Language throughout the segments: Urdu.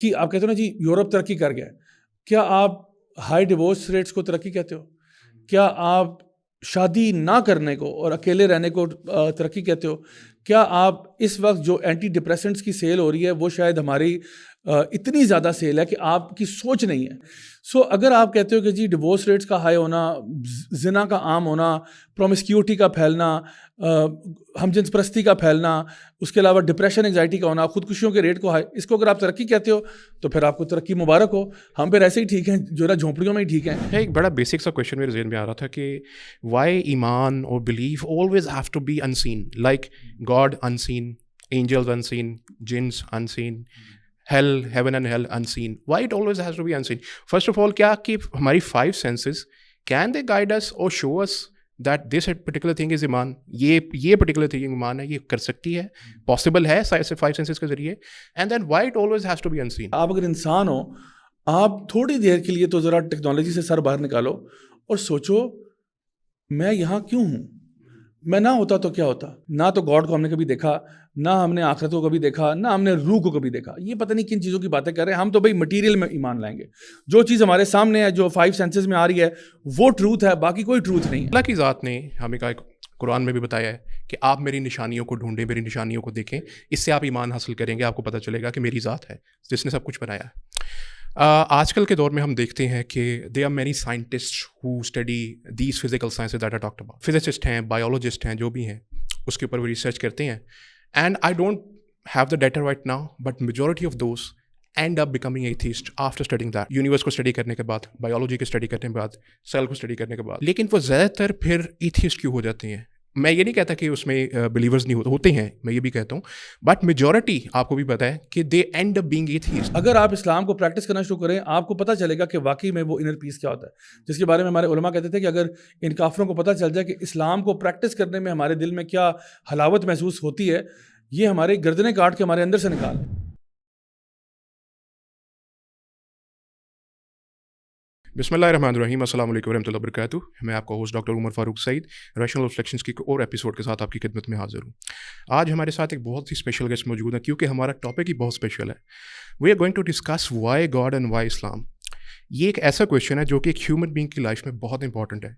کہ آپ کہتے ہو نا جی یورپ ترقی کر گیا ہے, کیا آپ ہائی ڈیورس ریٹس کو ترقی کہتے ہو؟ کیا آپ شادی نہ کرنے کو اور اکیلے رہنے کو ترقی کہتے ہو؟ کیا آپ اس وقت جو اینٹی ڈپریسنٹس کی سیل ہو رہی ہے وہ شاید ہماری اتنی زیادہ سیل ہے کہ آپ کی سوچ نہیں ہے. سو اگر آپ کہتے ہو کہ جی ڈیورس ریٹس کا ہائی ہونا, زنا کا عام ہونا, پرومسکیوٹی کا پھیلنا, ہم جنس پرستی کا پھیلنا, اس کے علاوہ ڈپریشن انگزائٹی کا ہونا, خودکشیوں کے ریٹ کو ہائی, اس کو اگر آپ ترقی کہتے ہو تو پھر آپ کو ترقی مبارک ہو. ہم پھر ایسے ہی ٹھیک ہیں جو نا جھونپڑیوں میں ہی ٹھیک ہیں. ایک بڑا بیسک سا کویشچن میرے ذہن میں آ رہا تھا کہ وائی ایمان اور belief always have to be unseen, like God unseen, angels unseen, جنس unseen, hell, heaven and hell unseen. Why it always has to be unseen? First of all, کیا کہ ہماری 5 senses can they guide us or show us that this particular thing is ایمان, یہ particular thing ایمان ہے, یہ کر سکتی ہے, possible ہے 5 senses کے ذریعے, and then why it always has to be unseen? آپ اگر انسان ہو, آپ تھوڑی دیر کے لیے تو ذرا ٹیکنالوجی سے سر باہر نکالو اور سوچو میں یہاں کیوں ہوں؟ میں نہ ہوتا تو کیا ہوتا؟ نہ تو گاڈ کو ہم نے کبھی دیکھا, نہ ہم نے آخرت کو کبھی دیکھا, نہ ہم نے روح کو کبھی دیکھا. یہ پتہ نہیں کن چیزوں کی باتیں کر رہے ہیں ہم. تو بھائی مٹیریل میں ایمان لائیں گے, جو چیز ہمارے سامنے ہے, جو 5 سینسز میں آ رہی ہے وہ ٹروتھ ہے, باقی کوئی ٹروتھ نہیں ہے. اللہ کی ذات نے ہمیں کہا, قرآن میں بھی بتایا ہے کہ آپ میری نشانیوں کو ڈھونڈیں, میری نشانیوں کو دیکھیں, اس سے آپ ایمان حاصل کریں گے, آپ کو پتہ چلے گا کہ میری ذات ہے جس نے سب کچھ بنایا ہے. آج کل کے دور میں ہم دیکھتے ہیں کہ they are many scientist who study these physical sciences that are talked about. Physicist ہیں, بایولوجسٹ ہیں, جو بھی ہیں اس کے اوپر وہ ریسرچ کرتے ہیں. And I don't have the data right now, but majority of those and up becoming atheist after studying that. Universe کو اسٹڈی کرنے کے بعد, بایولوجی کو اسٹڈی کرنے کے بعد, سیل کو اسٹڈی کرنے کے بعد. لیکن وہ زیادہ تر پھر ایتھیسٹ کیوں ہو جاتے ہیں؟ میں یہ نہیں کہتا کہ اس میں بلیورز نہیں ہوتے ہیں, میں یہ بھی کہتا ہوں, بٹ میجورٹی آپ کو بھی پتہ ہے کہ دے اینڈ اپ بینگ ایتھیسٹ. اگر آپ اسلام کو پریکٹس کرنا شروع کریں, آپ کو پتہ چلے گا کہ واقعی میں وہ انر پیس کیا ہوتا ہے, جس کے بارے میں ہمارے علماء کہتے تھے کہ اگر ان کافروں کو پتہ چل جائے کہ اسلام کو پریکٹس کرنے میں ہمارے دل میں کیا حلاوت محسوس ہوتی ہے, یہ ہمارے گردنیں کاٹ کے ہمارے اندر سے نکال دیں. بسم اللہ الرحمن الرحیم. السلام علیکم ورحمۃ اللہ وبرکاتہ. میں آپ کا ہوسٹ ڈاکٹر عمر فاروق سعید ریشنل ریفلیکشنز کی اور ایپیسوڈ کے ساتھ آپ کی خدمت میں حاضر ہوں. آج ہمارے ساتھ ایک بہت ہی اسپیشل گیسٹ موجود ہے, کیونکہ ہمارا ٹاپک ہی بہت اسپیشل ہے. We are going to discuss why God and why Islam. یہ ایک ایسا کویشچن ہے جو کہ ایک ہیومن بینگ کی لائف میں بہت امپورٹنٹ ہے.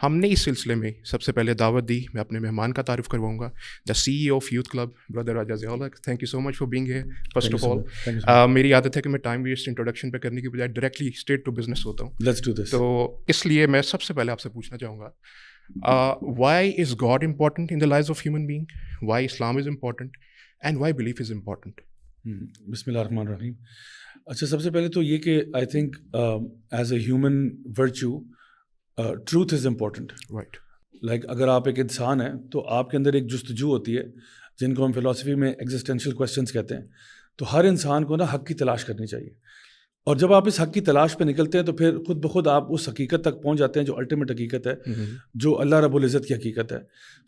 ہم نے اس سلسلے میں سب سے پہلے دعوت دی, میں اپنے مہمان کا تعارف کرواؤں گا, دا سی ای O of youth club Brother Raja Zia ul Haq. Thank you so much for being hair. First of آل میری عادت ہے کہ میں ٹائم ویسٹ انٹروڈکشن پہ کرنے کی بجائے ڈائریکٹلی اسٹریٹ ٹو بزنس ہوتا ہوں. Let's do this. تو اس لیے میں سب سے پہلے آپ سے پوچھنا چاہوں گا, why is God important in the life of human being, why Islam is important, and why belief is important. بسم اللہ الرحمن الرحیم. اچھا, سب سے پہلے تو یہ کہ I think as a human virtue truth is important. Right. Like اگر آپ ایک انسان ہیں تو آپ کے اندر ایک جستجو ہوتی ہے جن کو ہم فلاسفی میں ایگزسٹینشیل کویسچنس کہتے ہیں. تو ہر انسان کو نا حق کی تلاش کرنی چاہیے, اور جب آپ اس حق کی تلاش پہ نکلتے ہیں تو پھر خود بخود آپ اس حقیقت تک پہنچ جاتے ہیں جو الٹیمیٹ حقیقت ہے, جو اللہ رب العزت کی حقیقت ہے.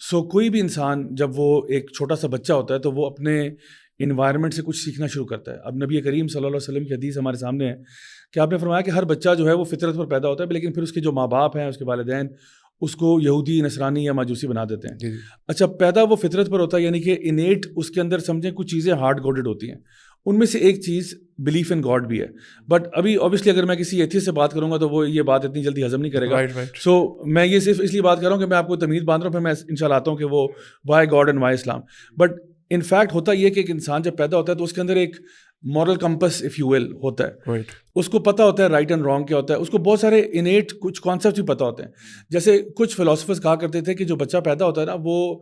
سو کوئی بھی انسان جب وہ ایک چھوٹا سا بچہ ہوتا ہے تو وہ اپنے انوائرمنٹ سے کچھ سیکھنا شروع کرتا ہے. اب نبی کریم صلی اللہ علیہ وسلم کی حدیث ہمارے سامنے ہے کہ آپ نے فرمایا کہ ہر بچہ جو ہے وہ فطرت پر پیدا ہوتا ہے, لیکن پھر اس کے جو ماں باپ ہیں, اس کے والدین, اس کو یہودی, نصرانی یا ماجوسی بنا دیتے ہیں. اچھا, پیدا وہ فطرت پر ہوتا ہے, یعنی کہ انیٹ اس کے اندر سمجھیں کچھ چیزیں ہارڈ کوڈڈ ہوتی ہیں. ان میں سے ایک چیز بلیف ان گاڈ بھی ہے. بٹ ابھی اوبیسلی اگر میں کسی ایتھیسٹ سے بات کروں گا تو وہ یہ بات اتنی جلدی ہضم نہیں کرے گا. سو میں یہ صرف اس لیے بات کر رہا ہوں کہ میں آپ کو تمیز باندھ رہا ہوں, پھر میں انشاءاللہ آتا ہوں کہ وہ why God and why Islam. But in fact ہوتا یہ کہ ایک انسان جب پیدا ہوتا ہے تو اس کے اندر ایک moral campus if you will ہوتا ہے. اس کو پتہ ہوتا ہے رائٹ اینڈ رانگ کیا ہوتا ہے, اس کو بہت سارے انیٹ کچھ کانسیپٹ بھی پتہ ہوتے ہیں. جیسے کچھ فلاسفرز کہا کرتے تھے کہ جو بچہ پیدا ہوتا ہے نا وہ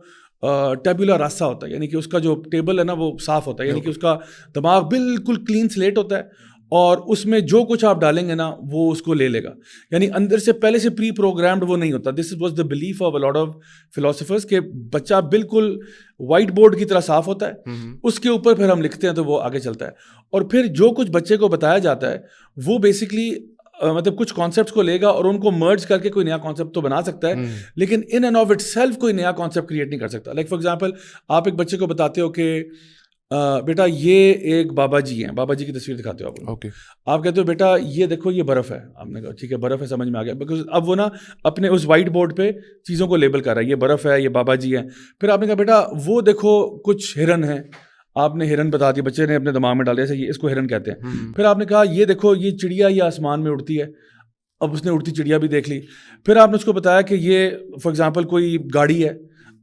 ٹیبولا راسا ہوتا ہے, یعنی کہ اس کا جو ٹیبل ہے نا وہ صاف ہوتا ہے, یعنی کہ اس کا دماغ بالکل کلین سلیٹ ہوتا ہے, اور اس میں جو کچھ آپ ڈالیں گے نا وہ اس کو لے لے گا, یعنی اندر سے پہلے سے پری پروگرامڈ وہ نہیں ہوتا. This was the belief of a lot of philosophers کہ بچہ بالکل وائٹ بورڈ کی طرح صاف ہوتا ہے, اس کے اوپر پھر ہم لکھتے ہیں تو وہ آگے چلتا ہے. اور پھر جو کچھ بچے کو بتایا جاتا ہے وہ بیسکلی مطلب کچھ کانسیپٹس کو لے گا اور ان کو مرج کر کے کوئی نیا کانسیپٹ تو بنا سکتا ہے, لیکن in and of it self کوئی نیا کانسیپٹ کریٹ نہیں کر سکتا. لائک فار ایگزامپل آپ ایک بچے کو بتاتے ہو کہ بیٹا یہ ایک بابا جی ہیں, بابا جی کی تصویر دکھاتے ہو آپ, آپ کہتے ہو بیٹا یہ دیکھو یہ برف ہے. آپ نے کہا ٹھیک ہے برف ہے, سمجھ میں آ گیا, بیکاز اب وہ نا اپنے اس وائٹ بورڈ پہ چیزوں کو لیبل کر رہا ہے, یہ برف ہے, یہ بابا جی ہیں. پھر آپ نے کہا بیٹا وہ دیکھو کچھ ہرن ہیں. آپ نے ہرن بتا دیا, بچے نے اپنے دماغ میں ڈال دیا یہ اس کو ہرن کہتے ہیں. پھر آپ نے کہا یہ دیکھو یہ چڑیا یہ آسمان میں اڑتی ہے, اب اس نے اڑتی چڑیا بھی دیکھ لی. پھر آپ نے اس کو بتایا کہ یہ فار ایگزامپل کوئی گاڑی ہے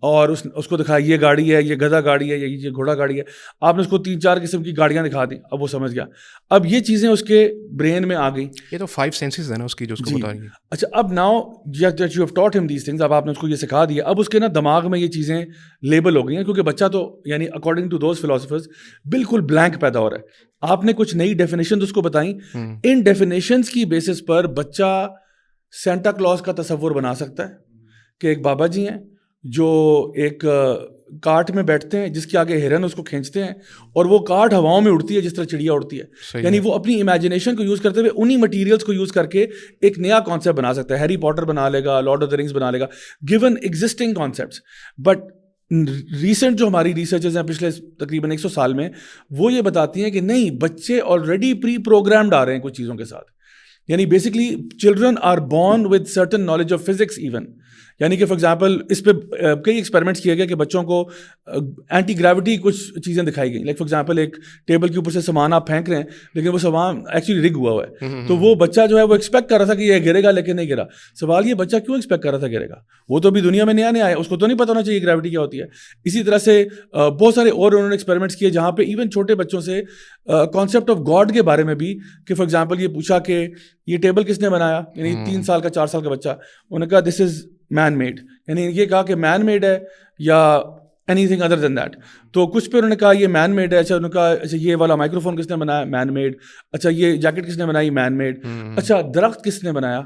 اور اس کو دکھایا یہ گاڑی ہے, یہ گدھا گاڑی ہے, یہ گھوڑا گاڑی ہے. آپ نے اس کو 3-4 قسم کی گاڑیاں دکھا دی, اب وہ سمجھ گیا. اب یہ چیزیں اس کے برین میں آ گئیں. یہ تو 5 سینسز ہیں نا اس کی جو اس کو بتا رہی ہیں. اچھا اب ناؤ یو ہیو ٹاٹ ہم دیز تھنگز, اب آپ نے اس کو یہ سکھا دیا, اب اس کے نا دماغ میں یہ چیزیں لیبل ہو گئی ہیں, کیونکہ بچہ تو یعنی اکارڈنگ ٹو دوز فلاسفرز بالکل بلینک پیدا ہو رہا ہے. آپ نے کچھ نئی ڈیفینیشنز اس کو بتائیں, ان ڈیفینیشنز کی بیسس پر بچہ سینٹا کلوز کا تصور بنا سکتا ہے کہ ایک بابا جی ہیں جو ایک کارٹ میں بیٹھتے ہیں جس کے آگے ہرن اس کو کھینچتے ہیں اور وہ کارٹ ہواؤں میں اڑتی ہے جس طرح چڑیا اڑتی ہے. یعنی وہ اپنی امیجنیشن کو یوز کرتے ہوئے انہی مٹیریلس کو یوز کر کے ایک نیا کانسیپٹ بنا سکتا ہے. ہیری پاٹر بنا لے گا, لارڈ آف دا رنگس بنا لے گا, given existing concepts. But recent جو ہماری ریسرچز ہیں پچھلے تقریباً 100 سال میں, وہ یہ بتاتی ہیں کہ نہیں, بچے آلریڈی پری پروگرامڈ آ رہے ہیں کچھ چیزوں کے ساتھ. یعنی basically children are born with certain knowledge of physics even. یعنی کہ فار ایگزامپل اس پہ کئی ایکسپیریمنٹس کیے گئے کہ بچوں کو اینٹی گریوٹی کچھ چیزیں دکھائی گئیں. لائک فار ایگزامپل ایک ٹیبل کے اوپر سے سامان آپ پھینک رہے ہیں لیکن وہ سامان ایکچولی رگ ہوا ہوا ہے, تو وہ بچہ جو ہے وہ ایکسپیکٹ کر رہا تھا کہ یہ گرے گا لیکن نہیں گرا. سوال یہ بچہ کیوں ایکسپیکٹ کر رہا تھا گرے گا؟ وہ تو ابھی دنیا میں نیا نیا آیا, اس کو تو نہیں پتا ہونا چاہیے گریوٹی کیا ہوتی ہے. اسی طرح سے بہت سارے اور انہوں نے ایکسپیریمنٹس کیے جہاں پہ ایون چھوٹے بچوں سے کانسیپٹ آف گاڈ کے بارے میں بھی, کہ فار ایگزامپل یہ پوچھا کہ یہ ٹیبل کس نے بنایا, یعنی 3 سال کا 4 سال کا بچہ, انہوں نے کہا دس از مین میڈ, یعنی یہ کہا کہ مین میڈ ہے یا anything other than that. تو کچھ پہ انہوں نے کہا یہ مین میڈ ہے. اچھا انہوں نے کہا اچھا یہ والا مائکرو فون کس نے بنایا, مین میڈ. اچھا یہ جیکٹ کس نے بنائی, مین میڈ. اچھا درخت کس نے بنایا,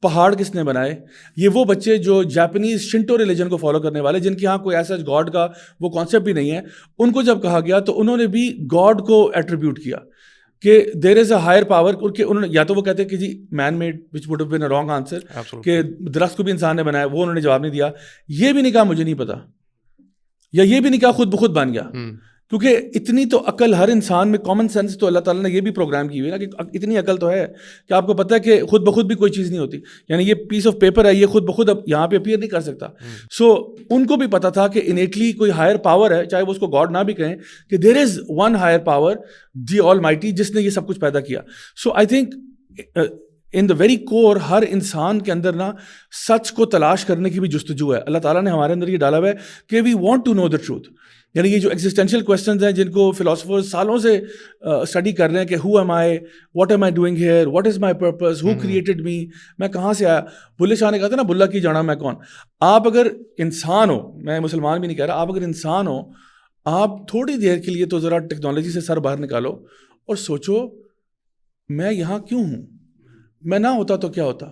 پہاڑ کس نے بنائے. یہ وہ بچے جو جاپنیز شنٹو ریلیجن کو فالو کرنے والے, جن کے یہاں کوئی ایسا گاڈ کا وہ کانسیپٹ بھی نہیں ہے, ان کو جب کہا گیا تو انہوں نے بھی گاڈ کو ایٹریبیوٹ کیا کہ there is a higher power. انہوں نے یا تو وہ کہتے ہیں کہ جی man made which would have been a wrong answer, کہ درخت کو بھی انسان نے بنایا, وہ انہوں نے جواب نہیں دیا. یہ بھی نہیں کہا مجھے نہیں پتا, یا یہ بھی نہیں کہا خود بخود بن گیا. کیونکہ اتنی تو عقل ہر انسان میں, کامن سینس تو اللہ تعالیٰ نے یہ بھی پروگرام کی ہوئی ہے نا کہ اتنی عقل تو ہے کہ آپ کو پتہ ہے کہ خود بخود بھی کوئی چیز نہیں ہوتی. یعنی یہ پیس آف پیپر ہے, یہ خود بخود اب یہاں پہ اپیئر نہیں کر سکتا. سو ان کو بھی پتا تھا کہ انیٹلی کوئی ہائر پاور ہے, چاہے وہ اس کو گاڈ نہ بھی کہیں, کہ there is one higher power, the آل مائٹی, جس نے یہ سب کچھ پیدا کیا. سو I think in the very کور ہر انسان کے اندر نا سچ کو تلاش کرنے کی بھی جستجو ہے. اللہ تعالیٰ نے ہمارے اندر یہ ڈالا ہوا ہے کہ we want to know the truth. یعنی یہ جو ایگزسٹینشیل کویسچنز ہیں جن کو فلاسفرز سالوں سے اسٹڈی کر رہے ہیں کہ who am I, what am I doing here, what is my purpose, who created me, میں کہاں سے آیا. بلے شاہ نے کہا تھا نا بلا کی جانا میں کون. آپ اگر انسان ہو, میں مسلمان بھی نہیں کہہ رہا, آپ اگر انسان ہو, آپ تھوڑی دیر کے لیے تو ذرا ٹیکنالوجی سے سر باہر نکالو اور سوچو میں یہاں کیوں ہوں, میں نہ ہوتا تو کیا ہوتا.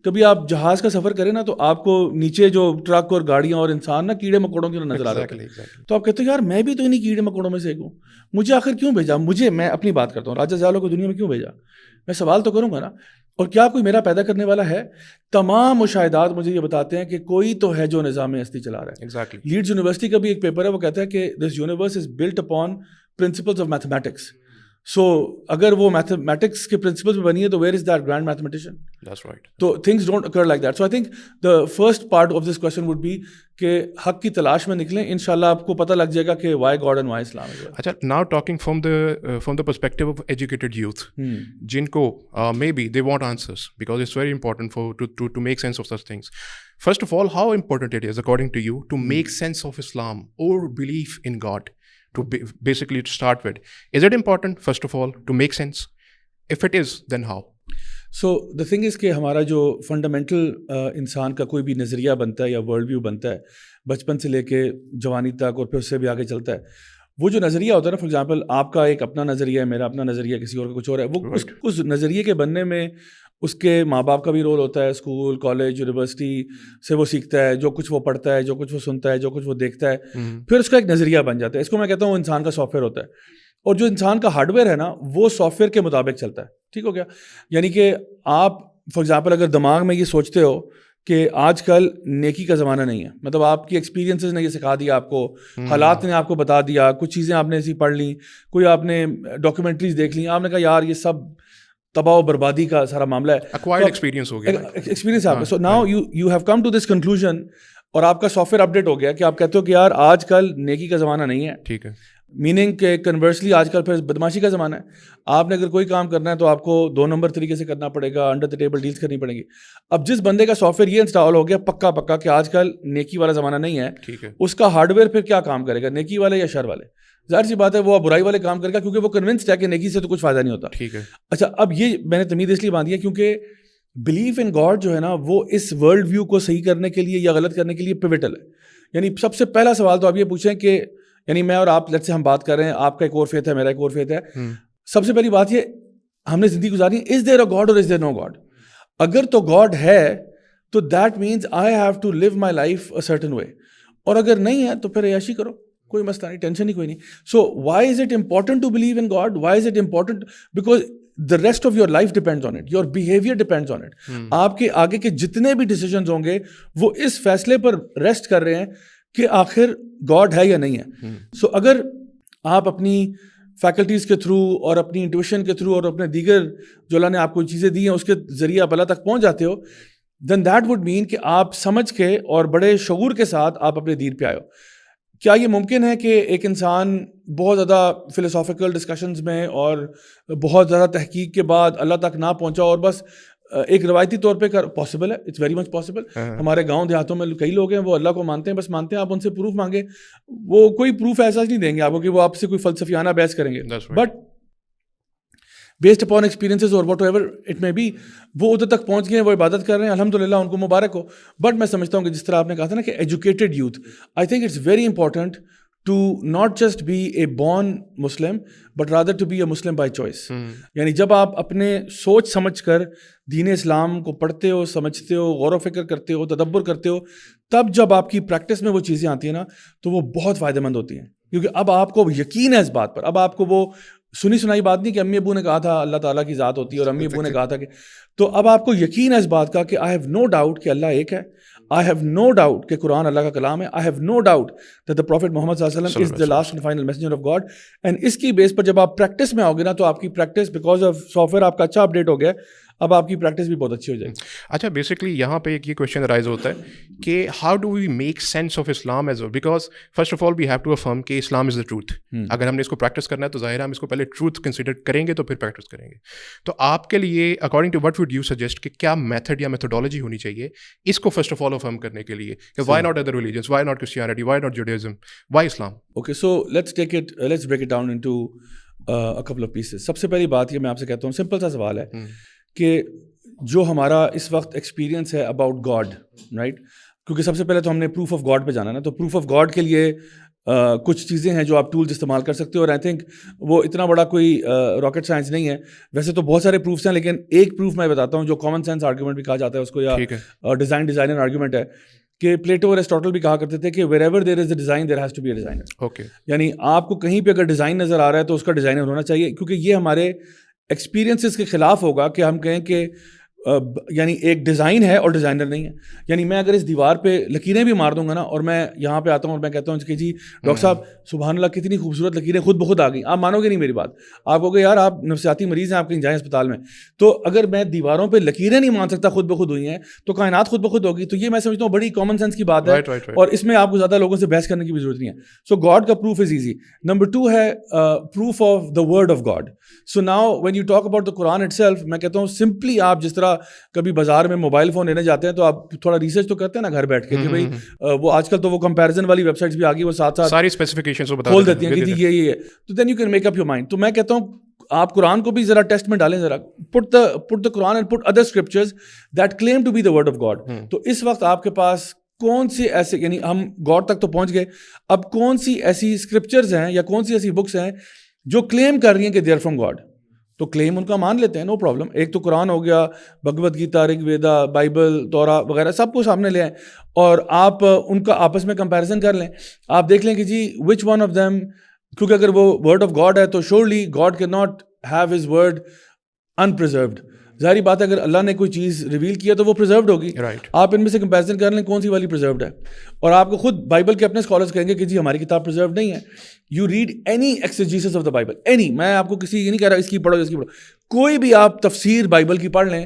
کبھی آپ جہاز کا سفر کریں نا تو آپ کو نیچے جو ٹرک اور گاڑیاں اور انسان نا کیڑے مکوڑوں کی نظر آ رہے ہیں, تو آپ کہتے ہو یار میں بھی تو انہیں کیڑے مکوڑوں میں سے ایک ہوں, مجھے آخر کیوں بھیجا. میں اپنی بات کرتا ہوں, راجا زالوں کو دنیا میں کیوں بھیجا, میں سوال تو کروں گا نا. اور کیا کوئی میرا پیدا کرنے والا ہے؟ تمام مشاہدات مجھے یہ بتاتے ہیں کہ کوئی تو ہے جو نظام ہستی چلا رہا ہے. لیڈز یونیورسٹی کا بھی ایک پیپر ہے, وہ کہتا ہے کہ this universe is built upon principles of mathematics. So اگر وہ میتھمیٹکس کے پرنسپلز میں بنی ہے تو where is that grand mathematician. تو things don't occur like that. So I think the first part of this question would be کہ حق کی تلاش میں نکلیں, انشاءاللہ آپ کو پتہ لگ جائے گا کہ why God and why Islam. اچھا, now talking from the perspective of educated youth, جن کو may be they want answers because it's very important for to make sense of such things. First of all, how important it is according to you to make sense of Islam اور belief in God? To basically to start with, is it important first of all to make sense? If it is, then how? So the thing is کہ ہمارا جو فنڈامنٹل انسان کا کوئی بھی نظریہ بنتا ہے یا ورلڈ ویو بنتا ہے بچپن سے لے کے جوانی تک اور پھر اس سے بھی آگے چلتا ہے, وہ جو نظریہ ہوتا ہے نا, فار ایگزامپل آپ کا ایک اپنا نظریہ ہے, میرا اپنا نظریہ, کسی اور کا کچھ اور ہے, وہ اس نظریے کے بننے میں اس کے ماں باپ کا بھی رول ہوتا ہے, اسکول, کالج, یونیورسٹی سے وہ سیکھتا ہے, جو کچھ وہ پڑھتا ہے, جو کچھ وہ سنتا ہے, جو کچھ وہ دیکھتا ہے, پھر اس کا ایک نظریہ بن جاتا ہے. اس کو میں کہتا ہوں انسان کا سافٹ ویئر ہوتا ہے, اور جو انسان کا ہارڈ ویئر ہے نا وہ سافٹ ویئر کے مطابق چلتا ہے. ٹھیک ہو گیا. یعنی کہ آپ فار ایگزامپل اگر دماغ میں یہ سوچتے ہو کہ آج کل نیکی کا زمانہ نہیں ہے, مطلب آپ کی ایکسپیرینسز نے یہ سکھا دیا آپ کو, حالات نے آپ کو بتا دیا, کچھ چیزیں آپ نے ایسی پڑھ لیں, کوئی آپ نے ڈاکیومنٹریز دیکھ لیں, آپ نے کہا یار یہ سب تباہ و بربادی کا سارا معاملہ ہے, ایکوائرڈ ایکسپیرینس ہو گیا, ایکسپیرینس آپ کا. So now you have come to this conclusion, اور آپ کا سافٹ ویئر اپڈیٹ ہو گیا کہ آپ کہتے ہو کہ یار آج کل نیکی کا زمانہ نہیں ہے. ٹھیک ہے, میننگ کہ کنورسلی آج کل پھر بدماشی کا زمانہ ہے. آپ نے اگر کوئی کام کرنا ہے تو آپ کو 2 نمبر طریقے سے کرنا پڑے گا, انڈر دا ٹیبل ڈیلز کرنی پڑیں گی. اب جس بندے کا سافٹ ویئر یہ انسٹال ہو گیا پکا کہ آج کل نیکی والا زمانہ نہیں ہے, اس کا ہارڈ ویئر پھر کیا کام کرے گا, نیکی والے یا شر والے؟ ظاہر سی بات ہے وہ برائی والے کام کرے گا, کیونکہ وہ کنونسڈ ہے کہ نیکی سے تو کچھ فائدہ نہیں ہوتا. ٹھیک ہے. اچھا, اب یہ میں نے تمید اس لیے باندھی ہے کیونکہ بلیف ان گاڈ جو ہے نا وہ اس ورلڈ ویو کو صحیح کرنے کے لیے یا غلط کرنے کے لیے پیوٹل ہے. یعنی سب سے پہلا سوال تو آپ یہ پوچھیں کہ یعنی میں اور آپ لیٹ سے ہم بات کر رہے ہیں, آپ کا ایک اور فیتھ ہے, میرا ایک اور فیتھ ہے. سب سے پہلی بات یہ ہم نے زندگی گزاری ہے, از دیر اے گاڈ اور از دیر نو گاڈ؟ اگر تو گاڈ ہے تو that means I have to live my life a certain way, اور اگر نہیں ہے تو پھر عیاشی کرو, کوئی مسئلہ نہیں, ٹینشن ہی کوئی نہیں. So why is it important to believe in God? Why is it important? Because the rest of your life depends on it, your behavior depends on it. آپ کے آگے کے جتنے بھی ڈیسیجنز ہوں گے وہ اس فیصلے پر ریسٹ کر رہے ہیں کہ آخر گاڈ ہے یا نہیں ہے. سو اگر آپ اپنی فیکلٹیز کے تھرو اور اپنی انٹویشن کے تھرو اور اپنے دیگر جو اللہ نے آپ کو چیزیں دی ہیں اس کے ذریعے آپ اللہ تک پہنچ جاتے ہو, دین دیٹ وڈ مین کہ آپ سمجھ کے اور بڑے شعور کے ساتھ آپ اپنے دین پہ آئے ہو. کیا یہ ممکن ہے کہ ایک انسان بہت زیادہ فلسافیکل ڈسکشنز میں اور بہت زیادہ تحقیق کے بعد اللہ تک نہ پہنچا اور بس ایک روایتی طور پہ پاسبل ہے؟ It's very much possible. ہمارے گاؤں دیہاتوں میں کئی لوگ ہیں وہ اللہ کو مانتے ہیں, بس مانتے ہیں, آپ ان سے پروف مانگے وہ کوئی پروف ایسا نہیں دیں گے آپ کو کہ وہ آپ سے کوئی فلسفیانہ بحث کریں گے, بٹ بیسڈ اپون ایکسپیرینسز اور واٹ ایور اٹ میں بی وہ ادھر تک پہنچ گئے ہیں, وہ عبادت کر رہے ہیں, الحمدللہ ان کو مبارک ہو. بٹ میں سمجھتا ہوں کہ جس طرح آپ نے کہا تھا نا کہ educated youth, I think it's very important to not just be a born Muslim but rather to be a Muslim by choice. یعنی جب آپ اپنے سوچ سمجھ کر دین اسلام کو پڑھتے ہو, سمجھتے ہو, غور و فکر کرتے ہو, تدبر کرتے ہو, تب جب آپ کی پریکٹس میں وہ چیزیں آتی ہیں نا تو وہ بہت فائدہ مند ہوتی ہیں, کیونکہ اب آپ کو یقین ہے اس بات پر. اب آپ کو وہ سنی سنائی بات نہیں کہ امی ابو نے کہا تھا اللہ تعالیٰ کی ذات ہوتی ہے اور امی ابو نے کہا تھا کہ, تو اب آپ کو یقین ہے اس بات کا کہ آئی ہیو نو ڈاؤٹ کہ اللہ ایک ہے, آئی ہیو نو ڈاؤٹ کہ قرآن اللہ کا کلام ہے, I have no doubt that the prophet Muhammad صلی اللہ علیہ وسلم is the last and final messenger of God. And اس کی بیس پر جب آپ پریکٹس میں آؤ گے نا تو آپ کی practice because of soft where آپ کا اچھا اپڈیٹ ہو گیا, اب آپ کی پریکٹس بھی بہت اچھی ہو جائے گی. اچھا, بیسکلی یہاں پہ ایک یہ کویشچن رائز ہوتا ہے کہ how do we make sense of Islam as well, because first of all we have to affirm کہ اسلام از دا ٹروتھ. اگر ہم نے اس کو پریکٹس کرنا ہے تو ظاہر ہے ہم اس کو پہلے ٹروتھ کنسیڈر کریں گے تو پھر پریکٹس کریں گے. تو آپ کے لیے according to what would you suggest کہ کیا میتھڈ یا میتھڈالوجی ہونی چاہیے اس کو فرسٹ آف آل افرم کرنے کے لیے کہ why not other religions, why not Christianity, why not Judaism, why Islam? Okay, so let's break it down into a couple of pieces. سب سے پہلی بات یہ میں آپ سے کہتا ہوں, سمپل سا سوال ہے کہ جو ہمارا اس وقت ایکسپیرینس ہے اباؤٹ گاڈ, رائٹ, کیونکہ سب سے پہلے تو ہم نے پروف آف گاڈ پہ جانا نا, تو پروف آف گاڈ کے لیے کچھ چیزیں ہیں جو آپ ٹولز استعمال کر سکتے ہو, اور آئی تھنک وہ اتنا بڑا کوئی راکٹ سائنس نہیں ہے. ویسے تو بہت سارے پروفس ہیں, لیکن ایک پروف میں بتاتا ہوں جو کامن سینس آرگیومنٹ بھی کہا جاتا ہے اس کو, یا ڈیزائنر آرگیومنٹ ہے, کہ پلیٹو اور ایرسٹوٹل بھی کہا کرتے تھے کہ wherever there is a design there has to be a designer. Okay, یعنی آپ کو کہیں پہ اگر ڈیزائن نظر آ رہا ہے تو اس کا ڈیزائنر ہونا چاہیے, کیونکہ یہ ہمارے ایکسپیرینسز کے خلاف ہوگا کہ ہم کہیں کہ یعنی ایک ڈیزائن ہے اور ڈیزائنر نہیں ہے. یعنی میں اگر اس دیوار پہ لکیریں بھی مار دوں گا نا اور میں یہاں پہ آتا ہوں اور میں کہتا ہوں کہ جی ڈاکٹر صاحب سبحان اللہ کتنی خوبصورت لکیریں خود بخود آ گئیں, آپ مانو گے نہیں میری بات, آپ کہو گے یار آپ نفسیاتی مریض ہیں, آپ کہیں جائیں اسپتال میں. تو اگر میں دیواروں پہ لکیریں نہیں مان سکتا خود بخود ہوئی ہیں تو کائنات خود بخود ہوگی. تو یہ میں سمجھتا ہوں بڑی کامن سینس کی بات ہے, اور اس میں آپ کو زیادہ لوگوں سے بحث کرنے کی بھی ضرورت نہیں ہے. سو گاڈ کا پروف از ایزی. نمبر 2 ہے proof of the word of God. So now when you talk about the Quran it self, میں کہتا ہوں سمپلی آپ جس طرح کبھی بازار میں موبائل فون لینے جاتے ہیں تو آپ تھوڑا ریسرچ تو کرتے ہیں نا گھر بیٹھ کے کہ بھائی وہ آج کل تو وہ کمپیریزن والی ویب سائٹس بھی آ گئی, وہ ساتھ ساتھ ساری اسپیسیفکیشنز کھول دیتی ہیں کہ جی یہ ہے, تو then you can make up your mind. تو میں کہتا ہوں آپ قرآن کو بھی ذرا ٹیسٹ میں ڈالیں, ذرا put the Quran and put other scriptures that claim to be the word of God. تو اس وقت آپ کے پاس کون سی ایسے, یعنی ہم گاڈ تک تو پہنچ گئے, اب کون سی ایسی اسکرپچرز ہیں یا کون سی ایسی بکس ہیں جو کلیم کر رہی ہیں کہ دے آر فرام گاڈ, تو کلیم ان کا مان لیتے ہیں, نو پرابلم. ایک تو قرآن ہو گیا, بھگوت گیتا, رگ ویدا, بائبل, تورا وغیرہ سب کو سامنے لے آئیں اور آپ ان کا آپس میں کمپیریزن کر لیں. آپ دیکھ لیں کہ جی وچ ون آف دیم, کیونکہ اگر وہ ورڈ آف گاڈ ہے تو surely God can not have his word unpreserved. ظاہری بات ہے اگر اللہ نے کوئی چیز ریویل کیا تو وہ پریزروڈ ہوگی. آپ ان میں سے کمپیریزن کر لیں کون سی والی پریزروڈ ہے, اور آپ کو خود بائبل کے اپنے اسکالرز کہیں گے کہ جی ہماری کتاب پریزروڈ نہیں ہے. You read any exegesis of the Bible, any, میں آپ کو کسی یہ نہیں کہہ رہا اس کی پڑھو اس کی پڑھو, کوئی بھی آپ تفسیر بائبل کی پڑھ لیں,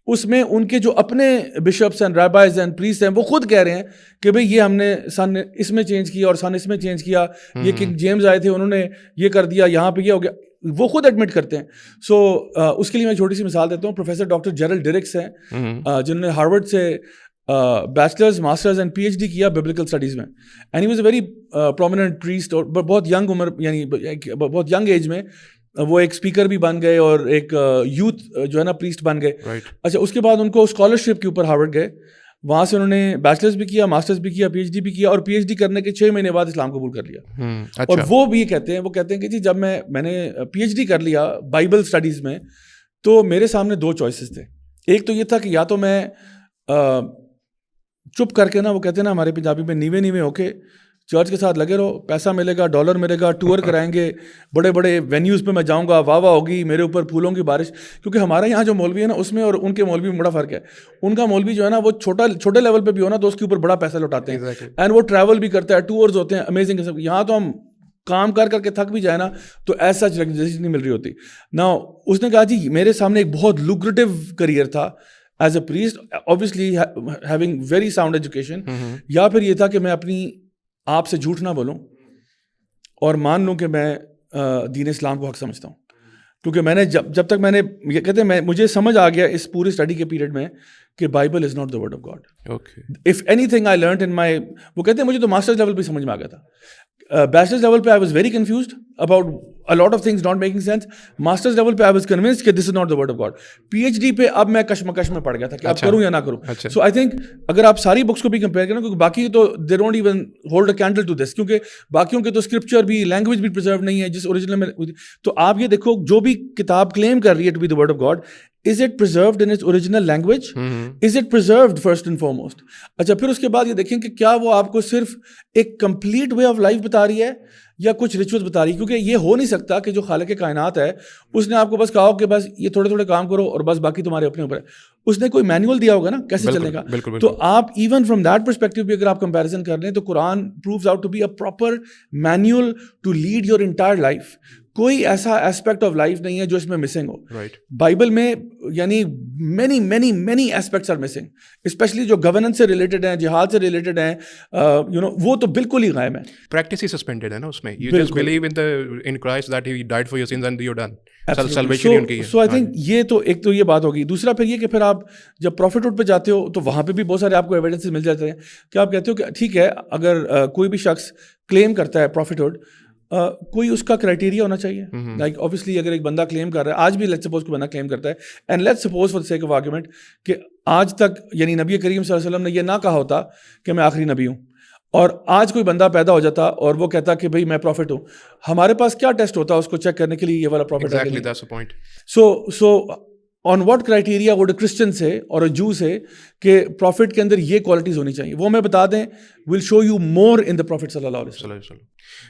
اس میں ان کے جو اپنے بشپس اینڈ ریبائز اینڈ پریسٹ ہیں وہ خود کہہ رہے ہیں کہ بھئی یہ ہم نے سن اس میں چینج کیا اور سن اس میں چینج کیا, یہ کنگ جیمز آئے تھے انہوں نے یہ کر دیا, یہاں پہ یہ ہو گیا, وہ خود ایڈمٹ کرتے ہیں. سو اس کے لیے میں چھوٹی سی مثال دیتا ہوں. پروفیسر ڈاکٹر جیرل ڈیرکس ہیں جنہوں نے ہارورڈ سے bachelors masters and P H D کیا ببلیکل اسٹڈیز میں, and he was a very prominent priest, اور بہت ینگ عمر یعنی بہت ینگ ایج میں وہ ایک اسپیکر بھی بن گئے اور ایک یوتھ جو ہے نا پریسٹ بن گئے. اچھا اس کے بعد ان کو اسکالرشپ کے اوپر ہارورڈ گئے, وہاں سے انہوں نے بیچلرز بھی کیا, ماسٹرز بھی کیا, پی ایچ ڈی بھی کیا, اور پی ایچ ڈی کرنے کے 6 مہینے بعد اسلام قبول کر لیا. اور وہ بھی کہتے ہیں کہ جی جب میں نے پی ایچ ڈی کر لیا بائبل اسٹڈیز میں تو میرے سامنے 2 چوائسیز تھے. ایک تو یہ تھا کہ یا تو میں چپ کر کے نا, وہ کہتے ہیں نا ہمارے پنجابی میں, نیوے نیوے ہو کے چرچ کے ساتھ لگے رہو, پیسہ ملے گا, ڈالر ملے گا, ٹور کرائیں گے, بڑے بڑے وینیوز پہ میں جاؤں گا, واہ واہ ہوگی, میرے اوپر پھولوں کی بارش. کیونکہ ہمارے یہاں جو مولوی ہے نا اس میں اور ان کے مولوی میں بڑا فرق ہے. ان کا مولوی جو ہے نا وہ چھوٹے لیول پہ بھی ہو نا تو اس کے اوپر بڑا پیسہ لوٹاتے ہیں, اینڈ وہ ٹریول بھی کرتا ہے, ٹورز ہوتے ہیں امیزنگ. یہاں تو ہم کام کر کے تھک بھی جائے نا تو ایسا ریکگنیشن نہیں مل رہی ہوتی. نا اس نے کہا جی میرے سامنے ایک بہت لوکریٹو کریئر تھا as a priest, obviously having very sound education, یا پھر یہ تھا کہ میں اپنی آپ سے جھوٹ نہ بولوں اور مان لوں کہ میں دین اسلام کو حق سمجھتا ہوں. کیونکہ میں نے جب تک میں نے یہ کہتے ہیں مجھے سمجھ آ گیا اس پوری اسٹڈی کے پیریڈ میں کہ Bible is not the word of God. If anything I learned in my, وہ کہتے ہیں مجھے تو ماسٹرز لیول پہ سمجھ میں آ گیا تھا. بیچلرز لیول پہ I was very confused about a lot of things not making sense. Masters level پہ I was convinced کہ this is not the word of God. P H D پہ اب میں کشمکش میں پڑ گیا تھا کہ اب کروں یا نہ کروں. So I think اگر آپ ساری بکس کو بھی کمپیئر کریں, کیونکہ باقی تو they don't even hold a candle to this, کیونکہ باقیوں کے تو اسکرپچر بھی لینگویج بھی پرزرو نہیں ہے جس اوریجنل میں. تو آپ یہ دیکھو جو بھی کتاب کلیم کر رہی ہے to be the word of God, is it preserved in its original language? Is it preserved first and foremost? اچھا پھر اس کے بعد یہ دیکھیں کہ کیا وہ آپ کو صرف ایک کمپلیٹ وے آف لائف بتا رہی ہے یا کچھ ریچولز بتا رہی ہے. کیونکہ یہ ہو نہیں سکتا کہ جو خالق کائنات ہے اس نے آپ کو بس کہا ہو کہ بس یہ تھوڑے تھوڑے کام کرو اور بس باقی تمہارے اپنے اوپر ہے. اس نے کوئی مینول دیا ہوگا نا کیسے چلنے کا. تو آپ ایون فرام دیٹ پرسپیکٹو بھی اگر آپ کمپیریزن کر لیں تو Quran proves out to be a proper manual to lead your entire life. کوئی ایسا ایسپیکٹ آف لائف نہیں ہے جو اس میں مسنگ ہو. بائبل میں یعنی many many many aspects are missing, especially جو گورننس سے ریلیٹڈ ہیں, جہاد سے ریلیٹڈ ہیں, وہ تو بالکل ہی غائب ہیں. پریکٹس ہی سسپینڈڈ ہے نا اس میں. You just believe in Christ that he died for your sins and you done. Salvation ان کی ہے. سو آئی تھنک یہ تو ایک تو یہ بات ہوگی. دوسرا پھر یہ کہ پھر آپ جب پروفیٹہڈ پہ جاتے ہو تو وہاں پہ بھی بہت سارے آپ کو ایویڈنسز مل جاتے ہیں کہ آپ کہتے ہو کہ ٹھیک ہے اگر کوئی بھی شخص کلیم کرتا ہے پروفیٹہڈ, کوئی اس کا کرائٹیریا ہونا چاہیے. لائک اوبیسلی اگر ایک بندہ کلیم کر رہا ہے, آج بھی لیٹس سپوز کوئی بندہ کلیم کرتا ہے, and let's suppose for the sake of argument کہ آج تک یعنی نبی کریم صلی اللہ علیہ وسلم نے یہ نہ کہا ہوتا کہ میں آخری نبی ہوں, اور آج کوئی بندہ پیدا ہو جاتا اور وہ کہتا کہ بھائی میں پروفٹ ہوں, ہمارے پاس کیا ٹیسٹ ہوتا اس کو چیک کرنے کے لیے یہ والا پروفٹ ہے. So on what criteria would a Christian say or اے جو سے کہ پروفٹ کے اندر یہ کوالٹیز ہونی چاہیے, وہ ہمیں بتا دیں, ول show you more in the profit صلی اللہ علیہ وسلم.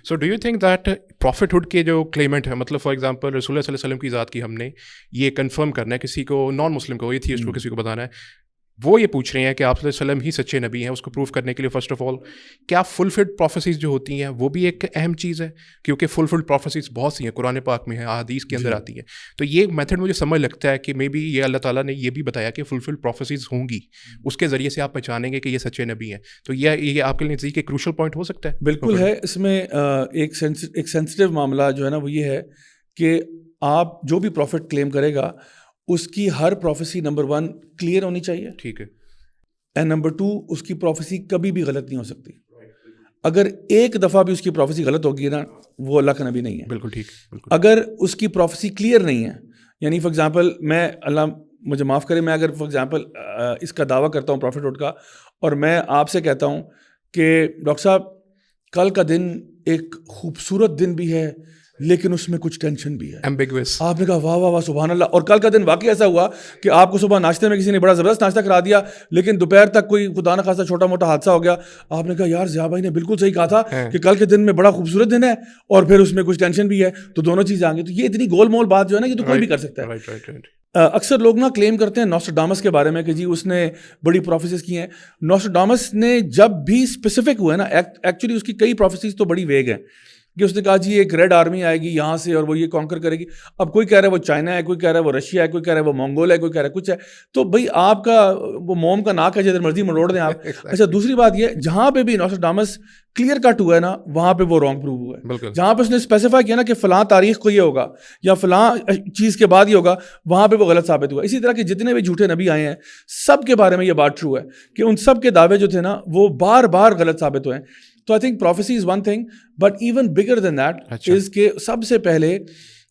So do you think that prophethood کے جو کلیمنٹ ہے, مطلب فار ایگزامپل رسول اللہ صلی اللہ علیہ وسلم کی ذات کی ہم نے یہ کنفرم کرنا ہے کسی کو, نان مسلم کو, ایتھیسٹ کو کسی کو بتانا ہے, وہ یہ پوچھ رہے ہیں کہ آپ صلی اللہ علیہ وسلم ہی سچے نبی ہیں, اس کو پروف کرنے کے لیے فرسٹ آف آل کیا فلفلڈ پروفیسیز جو ہوتی ہیں وہ بھی ایک اہم چیز ہے, کیونکہ فلفلڈ پروفیسیز بہت سی ہیں قرآن پاک میں ہیں, احادیث کے اندر آتی ہیں. تو یہ میتھڈ مجھے سمجھ لگتا ہے کہ مے بی یہ اللہ تعالیٰ نے یہ بھی بتایا کہ فلفلڈ پروفیسیز ہوں گی, اس کے ذریعے سے آپ پہچانیں گے کہ یہ سچے نبی ہیں. تو یہ آپ کے لیے نزدیک ایک کروشل پوائنٹ ہو سکتا ہے. بالکل ہے. اس میں ایک سینسٹیو معاملہ جو ہے نا وہ یہ ہے کہ آپ جو بھی پروفٹ کلیم کرے گا اس کی ہر پروفیسی نمبر 1 کلیئر ہونی چاہیے, ٹھیک ہے, اینڈ نمبر 2 اس کی پروفیسی کبھی بھی غلط نہیں ہو سکتی. اگر ایک دفعہ بھی اس کی پروفیسی غلط ہوگی نا وہ اللہ کا نبی نہیں ہے. بالکل ٹھیک. اگر اس کی پروفیسی کلیئر نہیں ہے, یعنی فار ایگزامپل میں, اللہ مجھے معاف کرے, میں اگر فار ایگزامپل اس کا دعویٰ کرتا ہوں پروفٹہڈ کا, اور میں آپ سے کہتا ہوں کہ ڈاکٹر صاحب کل کا دن ایک خوبصورت دن بھی ہے لیکن اس میں کچھ ٹینشن بھی ہے, ایمبیگوس. آپ نے کہا واہ واہ واہ سبحان اللہ, اور کل کا دن واقعی ایسا ہوا کہ آپ کو صبح ناشتے میں کسی نے بڑا زبردست ناشتہ کرا دیا لیکن دوپہر تک کوئی خدا نہ خاصا چھوٹا موٹا حادثہ ہو گیا, آپ نے کہا یار ضیاء بھائی نے بالکل صحیح کہا تھا کہ کل کے دن میں بڑا خوبصورت دن ہے اور پھر اس میں کچھ ٹینشن بھی ہے, تو دونوں چیزیں آ گئی. تو یہ اتنی گول مول بات جو ہے نا یہ تو کوئی بھی کر سکتا ہے. اکثر لوگ نا کلیم کرتے ہیں نوسٹرڈامس کے بارے میں کہ جی اس نے بڑی پروفیسیز کی ہیں. نوسٹرڈامس نے جب بھی اسپیسیفک ہوا ہے نا, ایکچولی اس کی کئی پروفیسیز تو بڑی ویگ ہیں, کہ اس نے کہا جی ایک ریڈ آرمی آئے گی یہاں سے اور وہ یہ کانکر کرے گی. اب کوئی کہہ رہا ہے وہ چائنا ہے, کوئی کہہ رہا ہے وہ رشیا ہے, کوئی کہہ رہا ہے وہ منگول ہے, کوئی کہہ رہا ہے کچھ ہے. تو بھائی آپ کا وہ موم کا ناک ہے جدھر مرضی مروڑ دیں آپ. اچھا دوسری بات یہ, جہاں پہ بھی نوسٹرڈامس کلیئر کٹ ہوا ہے نا, وہاں پہ وہ رانگ پروو ہوا ہے. جہاں پہ اس نے اسپیسیفائی کیا نا کہ فلاں تاریخ کو یہ ہوگا یا فلاں چیز کے بعد یہ ہوگا, وہاں پہ وہ غلط ثابت ہوا. اسی طرح کے جتنے بھی جھوٹے نبی آئے ہیں سب کے بارے میں یہ بات ٹرو ہے کہ ان سب کے دعوے جو تھے نا وہ بار بار غلط ثابت ہوئے ہیں. تو I think prophecy is one thing, but even bigger than that is کہ سب سے پہلے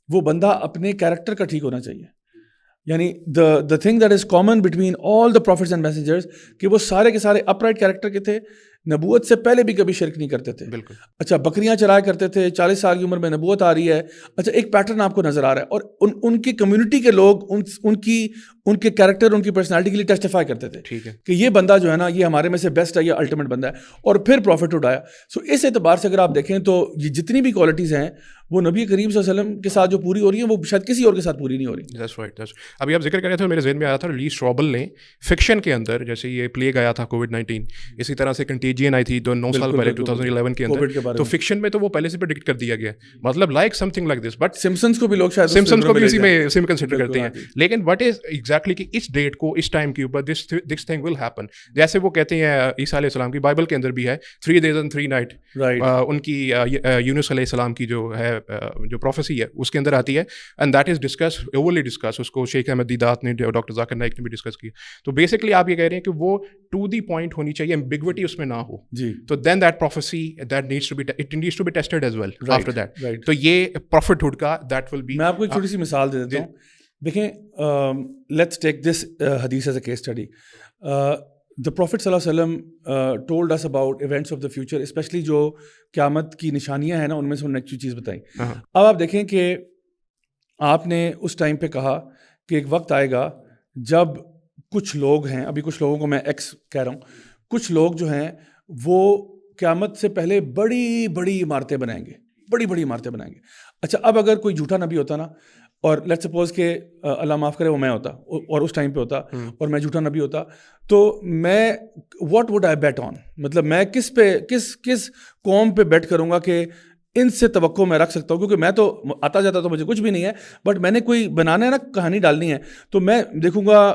وہ بندہ اپنے کیریکٹر کا ٹھیک ہونا چاہیے. یعنی the thing that is common between all the prophets and messengers کہ وہ سارے کے سارے upright کیریکٹر کے تھے, نبوت سے پہلے بھی کبھی شرک نہیں کرتے تھے. بالکل. اچھا بکریاں چرایا کرتے تھے, 40 سال کی عمر میں نبوت آ رہی ہے. اچھا ایک پیٹرن آپ کو نظر آ رہا ہے, اور ان کی کمیونٹی کے لوگ ان کے کیریکٹر, ان کی پرسنالٹی کے لیے ٹیسٹیفائی کرتے تھے کہ یہ بندہ جو ہے نا یہ ہمارے میں سے بیسٹ ہے, یہ الٹیمیٹ بندہ ہے, اور پھر پروفٹ اٹھایا. سو اس اعتبار سے اگر آپ دیکھیں تو یہ جتنی بھی کوالٹیز ہیں وہ نبی کریم صلی اللہ علیہ وسلم کے ساتھ جو پوری ہو رہی ہیں وہ شاید کسی اور کے ساتھ پوری نہیں ہو رہی. That's right. ابھی آپ ذکر کر رہے تھے, میرے ذہن میں آیا تھا لی اسٹرابل نے فکشن کے اندر, جیسے یہ پلیگ آیا تھا کووڈ-19, اسی طرح سے کنٹیجین آئی تھی 9 سال پہلے 2011 کے اندر, تو فکشن میں تو وہ پہلے سے پریڈکٹ کر دیا گیا, مطلب like some thing like this. But Simpson's کو بھی لوگ شاید سمپسنز کو بھی اسی میں کنسیڈر کرتے ہیں. لیکن وٹ از ایگزیکٹلی کہ اس ڈیٹ کو اس ٹائم کے اوپر دس تھنگ ول ہیپن. جیسے وہ کہتے ہیں عیسیٰ علیہ السلام کی بائبل کے اندر بھی ہے 3 days and 3 nights, ان کی یونس علیہ السلام کی جو ہے جو پروفیسی ہے اس کے اندر آتی ہے, and that is discussed overly discussed. اس کو شیخ احمد دیدات نے, ڈاکٹر ذاکر نائک نے بھی ڈسکس کیا. تو بیسکلی آپ یہ کہہ رہے ہیں کہ وہ ٹو دی پوائنٹ ہونی چاہیے, ایمبیگوٹی اس میں نہ ہو. تو then that prophecy that needs to be, it needs to be tested as well after that. تو یہ پروفٹ ہوڈ کا دیٹ ول بی. میں آپ کو ایک چھوٹی سی مثال دے دیتا ہوں. دیکھیں, لیٹس ٹیک دس حدیث as a case study. The Prophet صلی اللہ علیہ وسلم told us about events of the future, especially جو قیامت کی نشانیاں ہیں نا, ان میں سے انہوں نے ایک چیز بتائی. اب آپ دیکھیں کہ آپ نے اس ٹائم پہ کہا کہ ایک وقت آئے گا جب کچھ لوگ ہیں, ابھی کچھ لوگوں کو میں ایکس کہہ رہا ہوں, کچھ لوگ جو ہیں وہ قیامت سے پہلے بڑی بڑی عمارتیں بنائیں گے, بڑی بڑی عمارتیں بنائیں گے. اچھا اب اگر کوئی جھوٹا نبی ہوتا نا, اور لیٹ سپوز کہ اللہ معاف کرے وہ میں ہوتا اور اس ٹائم پہ ہوتا اور میں جھوٹا نبی ہوتا, تو میں واٹ وڈ آئی بیٹ آن, مطلب میں کس قوم پہ بیٹ کروں گا کہ ان سے توقع میں رکھ سکتا ہوں, کیونکہ میں تو آتا جاتا تو مجھے کچھ بھی نہیں ہے, بٹ میں نے کوئی بنانا ہے نا, کہانی ڈالنی ہے, تو میں دیکھوں گا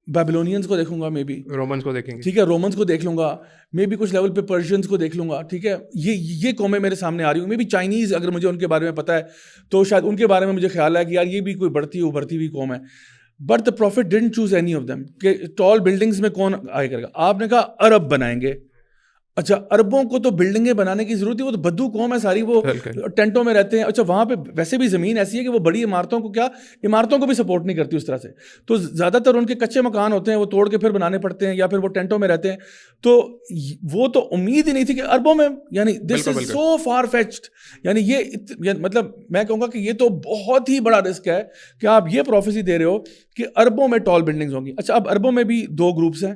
بیبلونینز کو دیکھوں گا, مے بی رومنز کو دیکھیں گے, ٹھیک ہے, رومنز کو دیکھ لوں گا, مے بی کچھ لیول پہ پرشینز کو دیکھ لوں گا, ٹھیک ہے, یہ قومیں میرے سامنے آ رہی ہوں, مے بی چائنیز اگر مجھے ان کے بارے میں پتہ ہے تو شاید ان کے بارے میں مجھے خیال ہے کہ یار یہ بھی کوئی بڑھتی ہوئی قوم ہے. But the prophet didn't choose any of them کہ ٹال بلڈنگز میں کون آئے کرے گا. آپ نے کہا عرب بنائیں گے. اچھا عربوں کو تو بلڈنگیں بنانے کی ضرورت ہے, وہ تو بدو قوم ہے ساری, وہ ٹینٹوں میں رہتے ہیں. اچھا وہاں پہ ویسے بھی زمین ایسی ہے کہ وہ بڑی عمارتوں کو بھی سپورٹ نہیں کرتی اس طرح سے, تو زیادہ تر ان کے کچے مکان ہوتے ہیں, وہ توڑ کے پھر بنانے پڑتے ہیں یا پھر وہ ٹینٹوں میں رہتے ہیں. تو وہ تو امید ہی نہیں تھی کہ عربوں میں, یعنی دس از سو فار فیچڈ, یعنی یہ مطلب میں کہوں گا کہ یہ تو بہت ہی بڑا رسک ہے کہ آپ یہ پروفیسی دے رہے ہو کہ عربوں میں ٹال بلڈنگز ہوں گی. اچھا اب عربوں میں بھی 2 گروپس ہیں,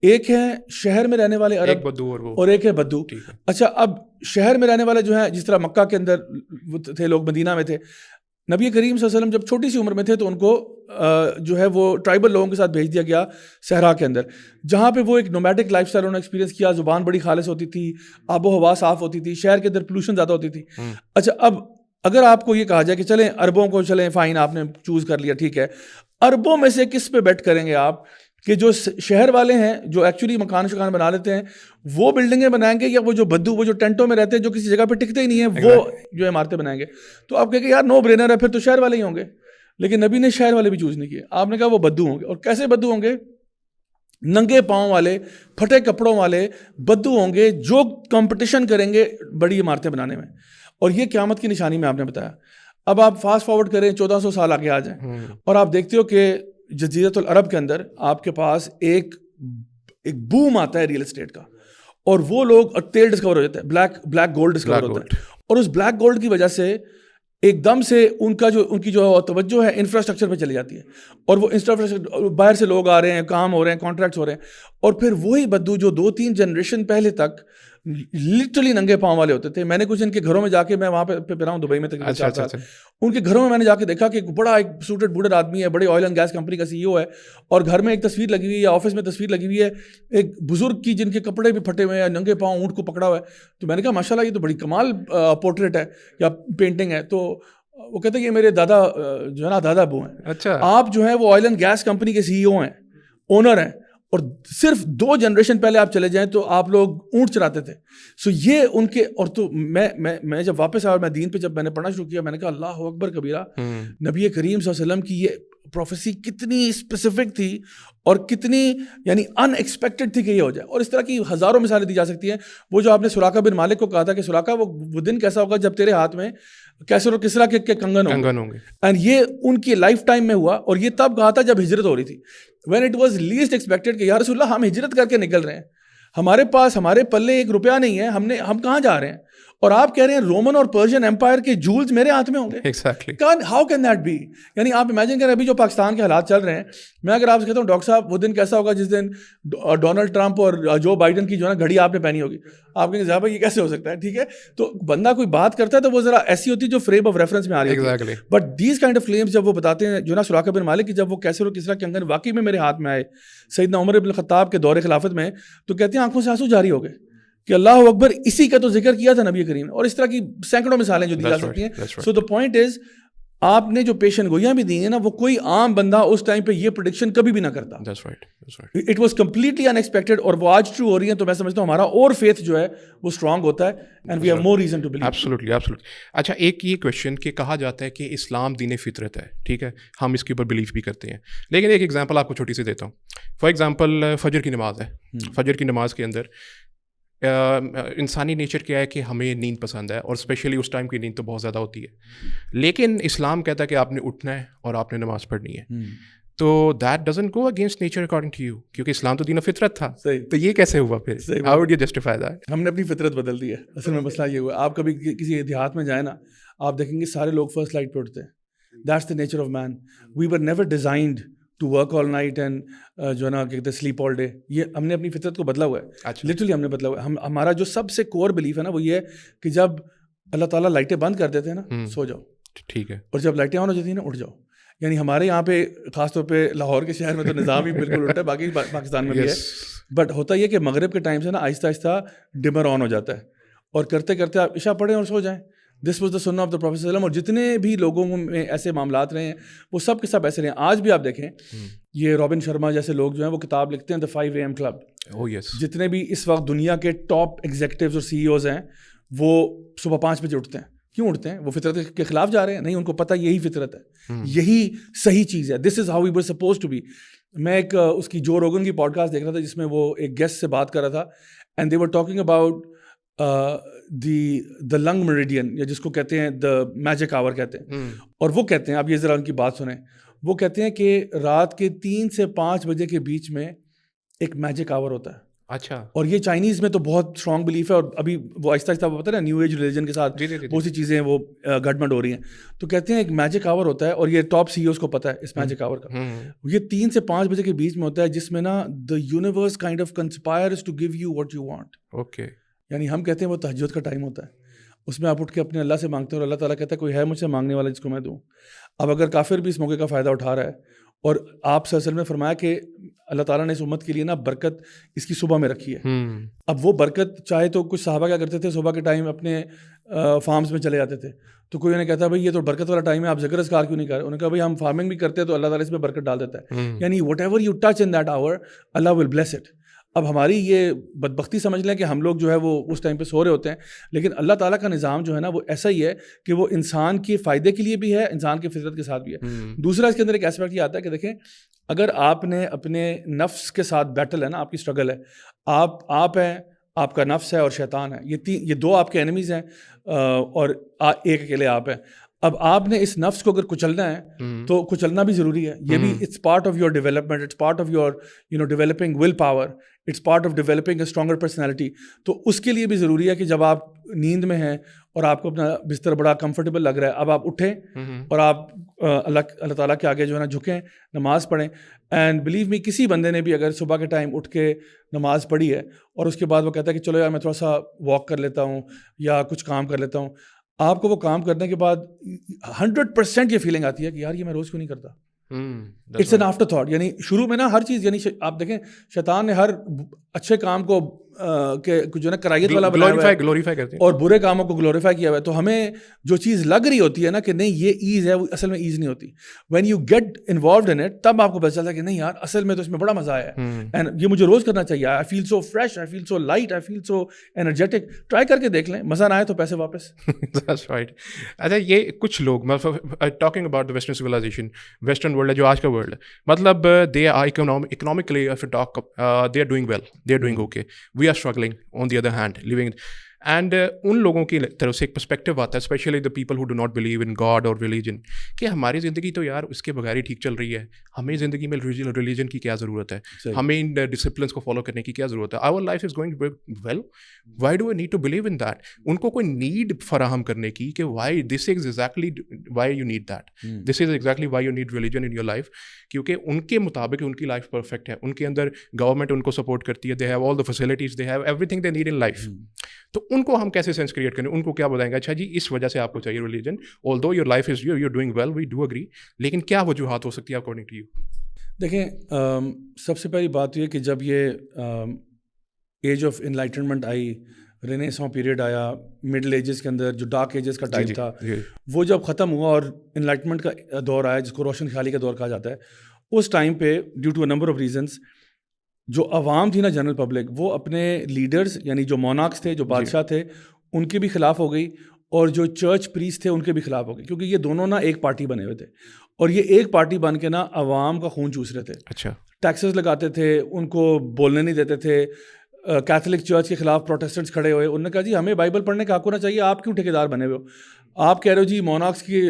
ایک ہے شہر میں رہنے والے عرب اور ایک ہے بدو. اچھا اب شہر میں رہنے والے جو ہیں, جس طرح مکہ کے اندر تھے لوگ, مدینہ میں تھے, نبی کریم صلی اللہ علیہ وسلم جب چھوٹی سی عمر میں تھے تو ان کو جو ہے وہ ٹرائبل لوگوں کے ساتھ بھیج دیا گیا صحرا کے اندر, جہاں پہ وہ ایک نومیڈک لائف اسٹائل انہوں نے ایکسپیرینس کیا. زبان بڑی خالص ہوتی تھی, آب و ہوا صاف ہوتی تھی, شہر کے اندر پولوشن زیادہ ہوتی تھی. اچھا اب اگر آپ کو یہ کہا جائے کہ چلیں عربوں کو, چلیں فائن آپ نے چوز کر لیا, ٹھیک ہے, عربوں میں سے کس پہ بیٹ کریں گے آپ کہ جو شہر والے ہیں جو ایکچولی مکان شکان بنا لیتے ہیں وہ بلڈنگیں بنائیں گے, یا وہ جو بدو, وہ جو ٹینٹوں میں رہتے ہیں جو کسی جگہ پہ ٹکتے ہی نہیں ہیں, وہ جو عمارتیں بنائیں گے؟ تو آپ کہیں گے یار نو برینر ہے, پھر تو شہر والے ہی ہوں گے. لیکن نبی نے شہر والے بھی چوز نہیں کیے. آپ نے کہا وہ بدو ہوں گے. اور کیسے بدو ہوں گے؟ ننگے پاؤں والے, پھٹے کپڑوں والے بدو ہوں گے جو کمپٹیشن کریں گے بڑی عمارتیں بنانے میں. اور یہ قیامت کی نشانی میں آپ نے بتایا. اب آپ فاسٹ فارورڈ کریں 1400 سال آگے آ جائیں, اور آپ دیکھتے ہو کہ جزیرۃ العرب کے اندر آپ کے پاس ایک بوم آتا ہے ریئل اسٹیٹ کا, اور وہ لوگ تیل ڈسکور ہو جاتا ہے, بلیک گولڈ ڈسکور ہوتا ہے, اور اس بلیک گولڈ کی وجہ سے ایک دم سے ان کی جو توجہ ہے انفراسٹرکچر پہ چلی جاتی ہے, اور وہ انفراسٹرکچر باہر سے لوگ آ رہے ہیں, کام ہو رہے ہیں, کانٹریکٹس ہو رہے ہیں, اور پھر وہی بدو جو 2-3 جنریشن پہلے تک لٹرلی ننگے پاؤں والے ہوتے تھے. میں نے کچھ ان کے گھروں میں جا کے, میں وہاں پہ رہا ہوں دبئی میں تقریباً 4 سال, ان کے گھروں میں میں نے جا کے دیکھا کہ بڑا ایک سوٹڈ بوٹڈ آدمی ہے, بڑے آئل اینڈ گیس کمپنی کا CEO ہے, اور گھر میں ایک تصویر لگی ہوئی ہے, آفس میں تصویر لگی ہوئی ہے ایک بزرگ کی جن کے کپڑے بھی پھٹے ہوئے ہیں, ننگے پاؤں اونٹ کو پکڑا ہوا ہے. تو میں نے کہا ماشاء اللہ یہ تو بڑی کمال پورٹریٹ ہے یا پینٹنگ ہے. تو وہ کہتے ہیں یہ میرے دادا جو ہے نا دادا ابو ہیں. اچھا, آپ جو ہے وہ آئل اینڈ گیس کمپنی کے CEO ہیں, اونر ہیں, اور صرف 2 جنریشن پہلے آپ چلے جائیں تو آپ لوگ اونٹ چراتے تھے. سو یہ ان کے, اور تو میں جب واپس آیا اور میں دین پہ جب میں نے پڑھنا شروع کیا, میں نے کہا اللہ اکبر کبیرہ, نبی کریم صلی اللہ علیہ وسلم کی یہ پروفیسی کتنی اسپیسیفک تھی اور کتنی یعنی ان ایکسپیکٹڈ تھی کہ یہ ہو جائے. اور اس طرح کی ہزاروں مثالیں دی جا سکتی ہیں. وہ جو آپ نے سراقہ بن مالک کو کہا تھا کہ سراقہ وہ دن کیسا ہوگا جب تیرے ہاتھ میں کیسر اور کسرا کے کنگن ہوں گے, اینڈ یہ ان کی لائف ٹائم میں ہوا. اور یہ تب کہا تھا جب ہجرت ہو رہی تھی, when it was least expected کہ یا رسول اللہ ہم ہجرت کر کے نکل رہے ہیں, ہمارے پاس ہمارے پلے 1 روپیہ نہیں ہے, ہم کہاں جا رہے ہیں, اور آپ کہہ رہے ہیں رومن اور پرشین ایمپائر کے جولز میرے ہاتھ میں ہوں گے. Exactly. How can that be? یعنی آپ امیجن کریں ابھی جو پاکستان کے حالات چل رہے ہیں, میں اگر آپ سے کہتا ہوں ڈاکٹر صاحب وہ دن کیسا ہوگا جس دن ڈونلڈ ٹرمپ اور جو بائیڈن کی جو ہے نا گھڑی آپ نے پہنی ہوگی, آپ کہیں گے بھائی یہ کیسے ہو سکتا ہے. ٹھیک ہے, تو بندہ کوئی بات کرتا ہے تو وہ ذرا ایسی ہوتی ہے جو فریم آف ریفرنس میں آ رہی ہے. But these kind of claims جب وہ بتاتے ہیں جو نا سراقہ بن مالک کی, جب وہ کیسر اور کسرا کے کنگن واقعی میں میرے ہاتھ میں آئے سیدنا عمر بن الخطاب کے دور خلافت میں, تو کہتے ہیں آنکھوں سے آنسو جاری ہو گئے کہ اللہ اکبر, اسی کا تو ذکر کیا تھا نبی کریم نے. اور اس طرح کی سینکڑوں مثالیں جو دی جا سکتی ہیں. سو دا پوائنٹ از آپ نے جو پیشن گوئیاں بھی دی ہیں نا, وہ کوئی عام بندہ اس ٹائم پہ یہ پریڈکشن کبھی بھی نہ کرتا. It was completely in expected, اور وہ آج ٹرو ہو رہی ہیں. تو میں سمجھتا ہوں ہمارا اور فیتھ جو ہے وہ اسٹرانگ ہوتا ہے, and we have more reason to believe. Absolutely. اچھا, ایک یہ کویشچن کہ کہا جاتا ہے کہ اسلام دین فطرت ہے, ٹھیک ہے, ہم اس کے اوپر بلیو بھی کرتے ہیں, لیکن ایک ایگزامپل آپ کو چھوٹی سی دیتا ہوں. فار ایگزامپل فجر کی نماز ہے. فجر کی نماز کے اندر انسانی نیچر کیا ہے کہ ہمیں نیند پسند ہے, اور اسپیشلی اس ٹائم کی نیند تو بہت زیادہ ہوتی ہے, لیکن اسلام کہتا ہے کہ آپ نے اٹھنا ہے اور آپ نے نماز پڑھنی ہے. تو that doesn't go against nature according to you, کیونکہ اسلام تو دین فطرت تھا. تو یہ کیسے ہوا پھر؟ How would you justify that? ہم نے اپنی فطرت بدل دی ہے. اصل میں مسئلہ یہ ہوا, آپ کبھی کسی دیہات میں جائیں نا, آپ دیکھیں گے سارے لوگ فرسٹ لائٹ پہ اٹھتے ہیں. That's the nature of man. We were never designed to work all night and جو ہے نا کہتے ہیں سلیپ آل ڈے. یہ ہم نے اپنی فطرت کو بدلا ہوا ہے, لٹرلی ہم نے بدلا ہوا ہے. ہمارا جو سب سے کور بلیف ہے نا وہ یہ ہے کہ جب اللہ تعالیٰ لائٹیں بند کر دیتے ہیں نا, سو جاؤ, ٹھیک ہے, اور جب لائٹیں آن ہو جاتی ہیں نا, اٹھ جاؤ. یعنی ہمارے یہاں پہ خاص طور پہ لاہور کے شہر میں تو نظام ہی بالکل الٹا ہے, باقی پاکستان میں بھی ہے. بٹ ہوتا یہ کہ مغرب کے ٹائم سے نا آہستہ آہستہ ڈمر آن ہو جاتا ہے, اور کرتے کرتے آپ عشاء پڑھیں اور سو جائیں. دس واز دا سنہ آف دا پروفیٹ صلی اللہ علیہ وسلم. اور جتنے بھی لوگوں میں ایسے معاملات رہے ہیں وہ سب کے سب ایسے رہے ہیں. آج بھی آپ دیکھیں یہ رابن شرما جیسے لوگ جو ہیں وہ کتاب لکھتے ہیں دا 5 AM کلب. جتنے بھی اس وقت دنیا کے ٹاپ ایگزیکٹیوز اور CEOs ہیں وہ صبح 5 بجے اٹھتے ہیں. کیوں اٹھتے ہیں؟ وہ فطرت کے خلاف جا رہے ہیں؟ نہیں, ان کو پتہ یہی فطرت ہے, یہی صحیح چیز ہے. This is how we were supposed to be. میں ایک اس کی جو روگن کی پوڈ کاسٹ دیکھ رہا تھا جس میں وہ ایک گیسٹ سے بات کر رہا تھا, and they were talking about the lung meridian, یا جس کو کہتے ہیں دا میجک آور کہتے ہیں. اور وہ کہتے ہیں, آپ یہ ذرا ان کی بات سنیں, وہ کہتے ہیں کہ رات کے 3 سے 5 بجے کے بیچ میں ایک میجک آور ہوتا ہے. اچھا. اور یہ چائنیز میں تو بہت اسٹرانگ بلیف ہے, اور ابھی وہ آہستہ آہستہ وہ پتہ ہے نا نیو ایج ریلیجن کے ساتھ بہت سی چیزیں وہ گڈمڈ ہو رہی ہیں. تو کہتے ہیں ایک میجک آور ہوتا ہے, اور یہ ٹاپ CEOs کو پتہ ہے اس میجک آور کا. یہ 3 سے 5 بجے کے بیچ میں ہوتا ہے, جس میں نا the universe kind of conspires to give you what you want. Okay. یعنی ہم کہتے ہیں وہ تہجد کا ٹائم ہوتا ہے, اس میں آپ اٹھ کے اپنے اللہ سے مانگتے ہیں, اور اللہ تعالیٰ کہتا ہے کوئی ہے مجھ سے مانگنے والا جس کو میں دوں. اب اگر کافر بھی اس موقع کا فائدہ اٹھا رہا ہے, اور آپ صلی اللہ علیہ وسلم نے فرمایا کہ اللہ تعالیٰ نے اس امت کے لیے نا برکت اس کی صبح میں رکھی ہے. اب وہ برکت چاہے تو کچھ صحابہ کیا کرتے تھے, صبح کے ٹائم اپنے فارمز میں چلے جاتے تھے, تو کوئی انہیں کہتا ہے بھائی یہ تو برکت والا ٹائم ہے, آپ ذکر اذکار کیوں نہیں کر رہے؟ انہوں نے کہا بھائی ہم فارمنگ بھی کرتے ہیں تو اللہ تعالیٰ اس میں برکت ڈال دیتا ہے. یعنی whatever you touch in that hour Allah will bless it. اب ہماری یہ بدبختی سمجھ لیں کہ ہم لوگ جو ہے وہ اس ٹائم پہ سو رہے ہوتے ہیں, لیکن اللہ تعالیٰ کا نظام جو ہے نا وہ ایسا ہی ہے کہ وہ انسان کے فائدے کے لیے بھی ہے, انسان کی فطرت کے ساتھ بھی ہے. دوسرا اس کے اندر ایک ایسپیکٹ یہ آتا ہے کہ دیکھیں اگر آپ نے اپنے نفس کے ساتھ بیٹل ہے نا, آپ کی اسٹرگل ہے, آپ ہیں, آپ کا نفس ہے اور شیطان ہے, یہ 2 آپ کے اینیمیز ہیں, اور ایک اکیلے آپ ہیں. اب آپ نے اس نفس کو اگر کچلنا ہے تو کچلنا بھی ضروری ہے. یہ بھی it's part of your development, it's part of your developing will power, it's part of developing a stronger personality. تو اس کے لیے بھی ضروری ہے کہ جب آپ نیند میں ہیں اور آپ کو اپنا بستر بڑا کمفرٹیبل لگ رہا ہے, اب آپ اٹھیں اور آپ اللہ تعالیٰ کے آگے جو ہے نا جھکیں, نماز پڑھیں. اینڈ بلیو می, کسی بندے نے بھی اگر صبح کے ٹائم اٹھ کے نماز پڑھی ہے اور اس کے بعد وہ کہتا ہے کہ چلو یار میں تھوڑا سا واک کر لیتا ہوں یا کچھ کام کر لیتا ہوں, آپ کو وہ کام کرنے کے بعد 100% یہ فیلنگ آتی ہے کہ یار یہ میں روز کیوں نہیں کرتا. It's an afterthought. یعنی شروع میں نا ہر چیز, یعنی آپ دیکھیں شیطان نے ہر اچھے کام کو جو ہے نا کرائیت والا گلوریفائی کرتے ہیں اور برے کاموں کو گلوریفائی کیا ہوا ہے. تو ہمیں جو چیز لگ رہی ہوتی ہے نا کہ نہیں یہ ایز ہے, وہ اصل میں ایز نہیں ہوتی. When you get involved in it, تب آپ کو پتا چلتا ہے کہ نہیں یار اصل میں تو اس میں بڑا مزہ آیا ہے اینڈ یہ مجھے روز کرنا چاہیے. آئی فیل سو فریش, آئی فیل سو لائٹ, آئی فیل سو انرجیٹک. ٹرائی کر کے دیکھ لیں, مزہ نہ آئے تو پیسے واپس. That's right. اچھا یہ کچھ لوگ talking about the western civilisation, western world ہے جو آج کا ورلڈ ہے, مطلب they are economically if you talk they are doing well, they are doing okay, we are struggling on the other hand living. And ان لوگوں کی طرف سے ایک پرسپیکٹو آتا ہے, especially the people who do not believe in God اور ریلیجن, کہ ہماری زندگی تو یار اس کے بغیر ہی ٹھیک چل رہی ہے, ہمیں زندگی میں ریلیجن کی کیا ضرورت ہے, ہمیں ان ڈسپلنس کو فالو کرنے کی کیا ضرورت ہے, our life is going well, why do I need to believe in that. ان کو کوئی نیڈ فراہم کرنے کی کہ why this is exactly why you need that, this is exactly why you need religion in your life, کیونکہ ان کے مطابق ان کی لائف پرفیکٹ ہے, ان کے اندر گورنمنٹ ان کو سپورٹ کرتی ہے, they have all the facilities, they have every thing they need in life. تو ان کو ہم کیسے سینس کریٹ کریں, ان کو کیا بتائیں گے اچھا جی اس وجہ سے آپ کو چاہیے religion, although your life is you are doing well, we do agree, لیکن کیا وجوہات ہو سکتی ہے اکارڈنگ ٹو یو؟ دیکھیں سب سے پہلی بات یہ کہ جب یہ ایج آف انلائٹنمنٹ آئی, رینیسانس پیریڈ آیا, مڈل ایجز کے اندر جو ڈارک ایجز کا ٹائم تھا وہ جب ختم ہوا اور انلائٹنمنٹ کا دور آیا جس کو روشن خیالی کا دور کہا جاتا ہے, اس ٹائم پہ due to a number of reasons جو عوام تھی نا, جنرل پبلک, وہ اپنے لیڈرز یعنی جو مونارکس تھے, جو بادشاہ تھے, ان کے بھی خلاف ہو گئی, اور جو چرچ پریسٹ تھے ان کے بھی خلاف ہو گئی, کیونکہ یہ دونوں نا ایک پارٹی بنے ہوئے تھے, اور یہ ایک پارٹی بن کے نا عوام کا خون چوس رہے تھے. اچھا, ٹیکسز لگاتے تھے, ان کو بولنے نہیں دیتے تھے. کیتھولک چرچ کے خلاف پروٹیسٹنٹس کھڑے ہوئے, انہوں نے کہا جی ہمیں بائبل پڑھنے کا حق ہونا چاہیے, آپ کیوں ٹھیکیدار بنے ہوئے ہو, آپ کہہ رہے ہو جی مونارکس کی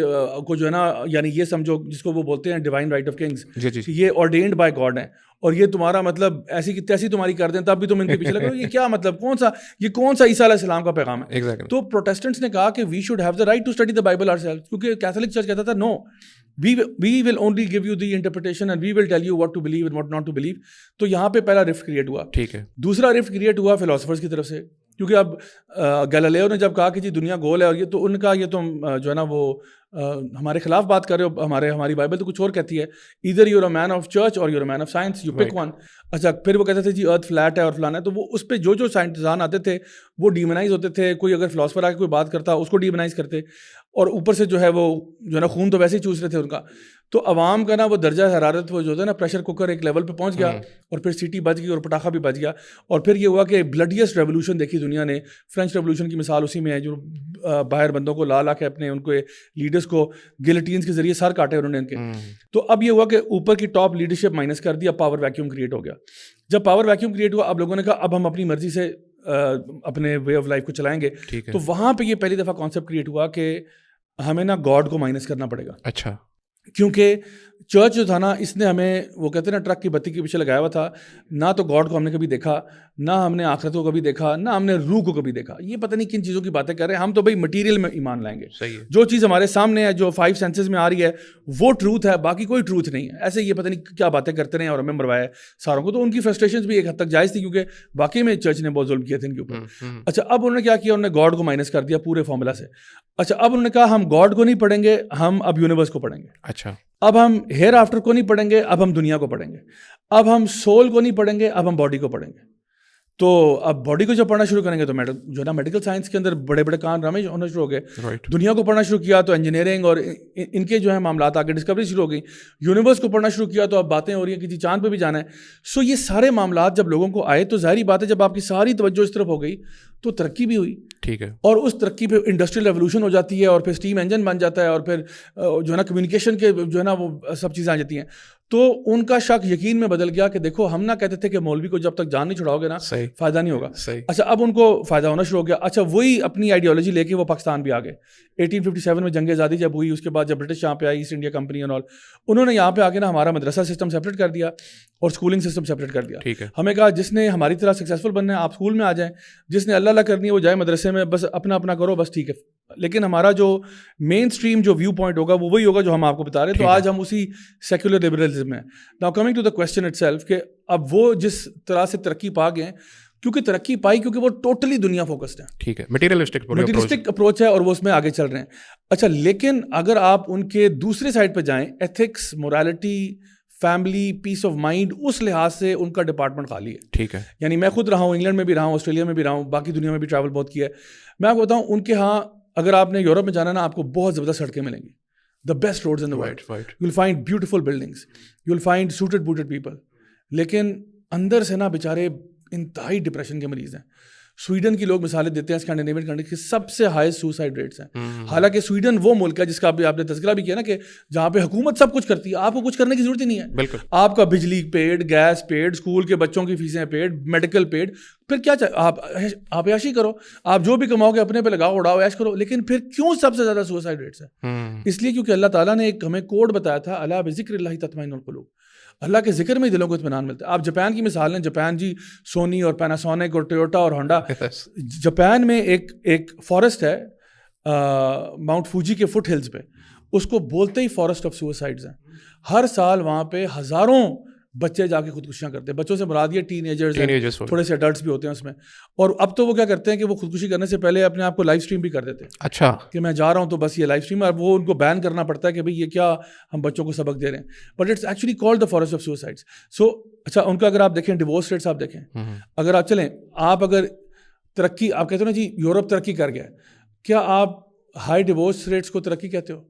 کو جو ہے نا, یعنی یہ سمجھو جس کو وہ بولتے ہیں ڈیوائن رائٹ آف کنگز, یہ آرڈینڈ بائی گاڈ ہیں, اور یہ تمہارا مطلب ایسی کی تیسی تمہاری کر دیں تب بھی تم ان کے پیچھے لگو, یہ کیا مطلب, کون سا عیسیٰ علیہ السلام کا پیغام ہے. تو پروٹیسٹنٹس نے کہا کہ we should have the right to study the bible our self, کیونکہ کیتھولک چرچ کہتا تھا نو, we will only give you the interpretation and we will tell you what to believe and what not to believe. تو یہاں پہ پہلا رفٹ کریٹ ہوا. ٹھیک ہے. دوسرا رفٹ کریٹ ہوا فلاسفرز کی طرف سے, کیونکہ اب گیلیلیو نے جب کہا کہ جی دنیا گول ہے, اور یہ تو ان کا یہ تم جو ہے نا وہ ہمارے خلاف بات کر رہے ہو, ہماری بائبل تو کچھ اور کہتی ہے, ادھر you a man of church or you a man of science, you pick one. اچھا, پھر وہ کہتے تھے جی ارتھ فلیٹ ہے اور فلانا ہے, تو وہ اس پہ جو سائنسدان آتے تھے وہ ڈیمونائز ہوتے تھے. کوئی اگر فلاسفر آ کے کوئی بات کرتا اس کو ڈیمونائز کرتے, اور اوپر سے جو ہے وہ جو ہے نا خون تو ویسے ہی چوس رہے تھے ان کا. تو عوام کا نا وہ درجہ حرارت وہ جو ہے نا پریشر کوکر ایک لیول پہ پہنچ گیا, اور پھر سیٹی بج گئی اور پٹاخہ بھی بج گیا, اور پھر یہ ہوا کہ بلڈیسٹ ریولوشن دیکھی دنیا نے. فرینچ ریولوشن کی مثال اسی میں ہے, جو باہر بندوں کو لا کے اپنے ان کو لیڈرس کو گلٹینز کے ذریعے سر کاٹے انہوں نے ان کے. تو اب یہ ہوا کہ اوپر کی ٹاپ لیڈرشپ مائنس کر دی, اب پاور ویکیوم کریٹ ہو گیا. جب پاور ویکیوم کریٹ ہوا, اب لوگوں نے کہا اب ہم اپنی مرضی سے اپنے وے آف لائف کو چلائیں گے. تو وہاں پہ یہ پہلی دفعہ کانسیپٹ کریٹ ہوا کہ ہمیں نا گاڈ کو مائنس کرنا پڑے گا. اچھا, کیونکہ چرچ جو تھا نا, اس نے ہمیں وہ کہتے ہیں نا ٹرک کی بتی کے پیچھے لگایا ہوا تھا, نہ تو گاڈ کو ہم نے کبھی دیکھا, نہ ہم نے آخرت کو کبھی دیکھا, نہ ہم نے روح کو کبھی دیکھا. یہ پتہ نہیں کن چیزوں کی باتیں کر رہے ہیں ہم, تو بھائی مٹیریل میں ایمان لائیں گے. جو چیز ہمارے سامنے ہے, جو 5 سینسز میں آ رہی ہے, وہ ٹروتھ ہے, باقی کوئی ٹروتھ نہیں ہے. ایسے یہ پتہ نہیں کیا باتیں کرتے رہے اور ہمیں مروایا ساروں کو. تو ان کی فرسٹریشنز بھی ایک حد تک جائز تھی, کیونکہ واقعی میں چرچ نے بہت ظلم کیے تھے ان کے اوپر. اچھا, اب انہوں نے کیا کیا, انہوں نے گاڈ کو مائنس کر دیا پورے فارمولا سے. اچھا, اب انہوں نے کہا ہم گاڈ کو نہیں پڑھیں گے, ہم اب یونیورس کو پڑھیں گے. اچھا, اب ہم ہیئر آفٹر کو نہیں پڑھیں گے, اب ہم دنیا کو پڑھیں گے. اب ہم سول کو نہیں پڑھیں گے, اب ہم باڈی کو پڑھیں گے. تو اب باڈی کو جب پڑھنا شروع کریں گے تو جو ہے نا میڈیکل سائنس کے اندر بڑے بڑے کام رامے ہونا شروع ہو گئے. دنیا کو پڑھنا شروع کیا تو انجینئرنگ اور ان کے جو ہے معاملات آگے ڈسکوری شروع ہو گئی. یونیورس کو پڑھنا شروع کیا تو اب باتیں ہو رہی ہیں کہ جی چاند پہ بھی جانا ہے. سو یہ سارے معاملات جب لوگوں کو آئے تو ظاہری بات ہے جب آپ کی ساری توجہ اس طرف ہو گئی تو ترقی بھی ہوئی. ٹھیک ہے, اور اس ترقی پہ انڈسٹریل ریولوشن ہو جاتی ہے, اور پھر اسٹیم انجن بن جاتا ہے, اور پھر جو ہے نا کمیونیکیشن کے جو ہے نا وہ سب چیزیں آ جاتی ہیں. تو ان کا شک یقین میں بدل گیا کہ دیکھو ہم نہ کہتے تھے کہ مولوی کو جب تک جان نہیں چھڑاؤ گے نا فائدہ نہیں ہوگا. اچھا, اب ان کو فائدہ ہونا شروع ہو گیا. اچھا, وہی اپنی آئیڈیالوجی لے کے وہ پاکستان بھی آ گئے. 1857 میں جنگ آزادی جب ہوئی, اس کے بعد جب برٹش یہاں پہ آئی, ایسٹ انڈیا کمپنی اور انہوں نے یہاں پہ آ کے نا ہمارا مدرسہ سسٹم سیپریٹ کر دیا اور اسکولنگ سسٹم سیپریٹ کر دیا. ہمیں کہا جس نے ہماری طرح سکسیزفل بننا ہے آپ اسکول میں آ جائیں, جس نے اللہ کرنی ہے وہ جائے مدرسے میں, بس اپنا کرو بس, ٹھیک ہے لیکن ہمارا جو مین اسٹریم جو ویو پوائنٹ ہوگا وہ وہی ہوگا جو ہم آپ کو بتا رہے ہیں. تو آج ہم اسی سیکولر لبرلزم میں. Now coming to the question itself کہ اب وہ جس طرح سے ترقی پا گئے ہیں, کیونکہ ترقی پائی کیونکہ وہ ٹوٹلی دنیا فوکسڈ ہے, ٹھیک ہے, مٹیریلسٹک اپروچ ہے اور وہ اس میں آگے چل رہے ہیں. اچھا, لیکن اگر آپ ان کے دوسرے سائڈ پہ جائیں, ethics, morality, family, peace of mind, اس لحاظ سے ان کا ڈپارٹمنٹ خالی ہے. ٹھیک ہے, یعنی میں خود رہا ہوں, انگلینڈ میں بھی رہا ہوں, آسٹریلیا میں بھی رہا ہوں, باقی دنیا میں بھی ٹریول بہت کیا ہے. میں آپ کو بتاؤں, ان کے ہاں اگر آپ نے یورپ میں جانا نا, آپ کو بہت زبردست سڑکیں ملیں گی, the best roads in the world, you will find beautiful buildings, you will find suited booted people. لیکن اندر سے نا بیچارے انتہائی ڈپریشن کے مریض ہیں. سویڈن کی لوگ مثالیں دیتے ہیں اسکینڈینیوین کنٹری کی سب سے ہائیسٹ سوسائڈ ریٹس ہیں. حالانکہ سویڈن وہ ملک ہے جس کا آپ نے تذکرہ بھی کیا نا کہ جہاں پہ حکومت سب کچھ کرتی ہے, آپ کو کچھ کرنے کی ضرورت ہی نہیں ہے. بالکل, آپ کا بجلی پیڈ, گیس پیڈ, اسکول کے بچوں کی فیسیں پیڈ, میڈیکل پیڈ, پھر کیا آپ عیاشی کرو, آپ جو بھی کماؤ گے اپنے پہ لگاؤ, اڑاؤ, عیش کرو. لیکن پھر کیوں سب سے زیادہ سوسائڈ ریٹس ہیں؟ اس لیے کیونکہ اللہ تعالیٰ نے ایک ہمیں کوڈ بتایا تھا, الا بذکر اللہ تطمئن القلوب, اللہ کے ذکر میں دلوں کو اطمینان ملتا ہے. آپ جاپان کی مثال لیں, جاپان جی سونی اور پیناسونک اور ٹویوٹا اور ہونڈا. جاپان میں ایک فارسٹ ہے ماؤنٹ فوجی کے فٹ ہلز پہ, اس کو بولتے ہی فارسٹ آف سوسائڈز ہیں. ہر سال وہاں پہ ہزاروں بچے جا کے خودکشیاں کرتے ہیں. بچوں سے مراد یہ ٹین ایجرز, تھوڑے سے اڈلٹس بھی ہوتے ہیں اس میں. اور اب تو وہ کیا کرتے ہیں کہ وہ خودکشی کرنے سے پہلے اپنے آپ کو لائیو اسٹریم بھی کر دیتے ہیں. اچھا, کہ میں جا رہا ہوں تو بس یہ لائیو اسٹریم, اور وہ ان کو بین کرنا پڑتا ہے کہ بھائی یہ کیا ہم بچوں کو سبق دے رہے ہیں. But it's actually called the forest of suicides. So اچھا, ان کا اگر آپ دیکھیں ڈیورس ریٹس آپ دیکھیں, اگر آپ چلیں, آپ اگر ترقی, آپ کہتے ہو نا جی یورپ ترقی کر گیا, کیا آپ ہائی ڈیورس ریٹس کو ترقی کہتے ہو؟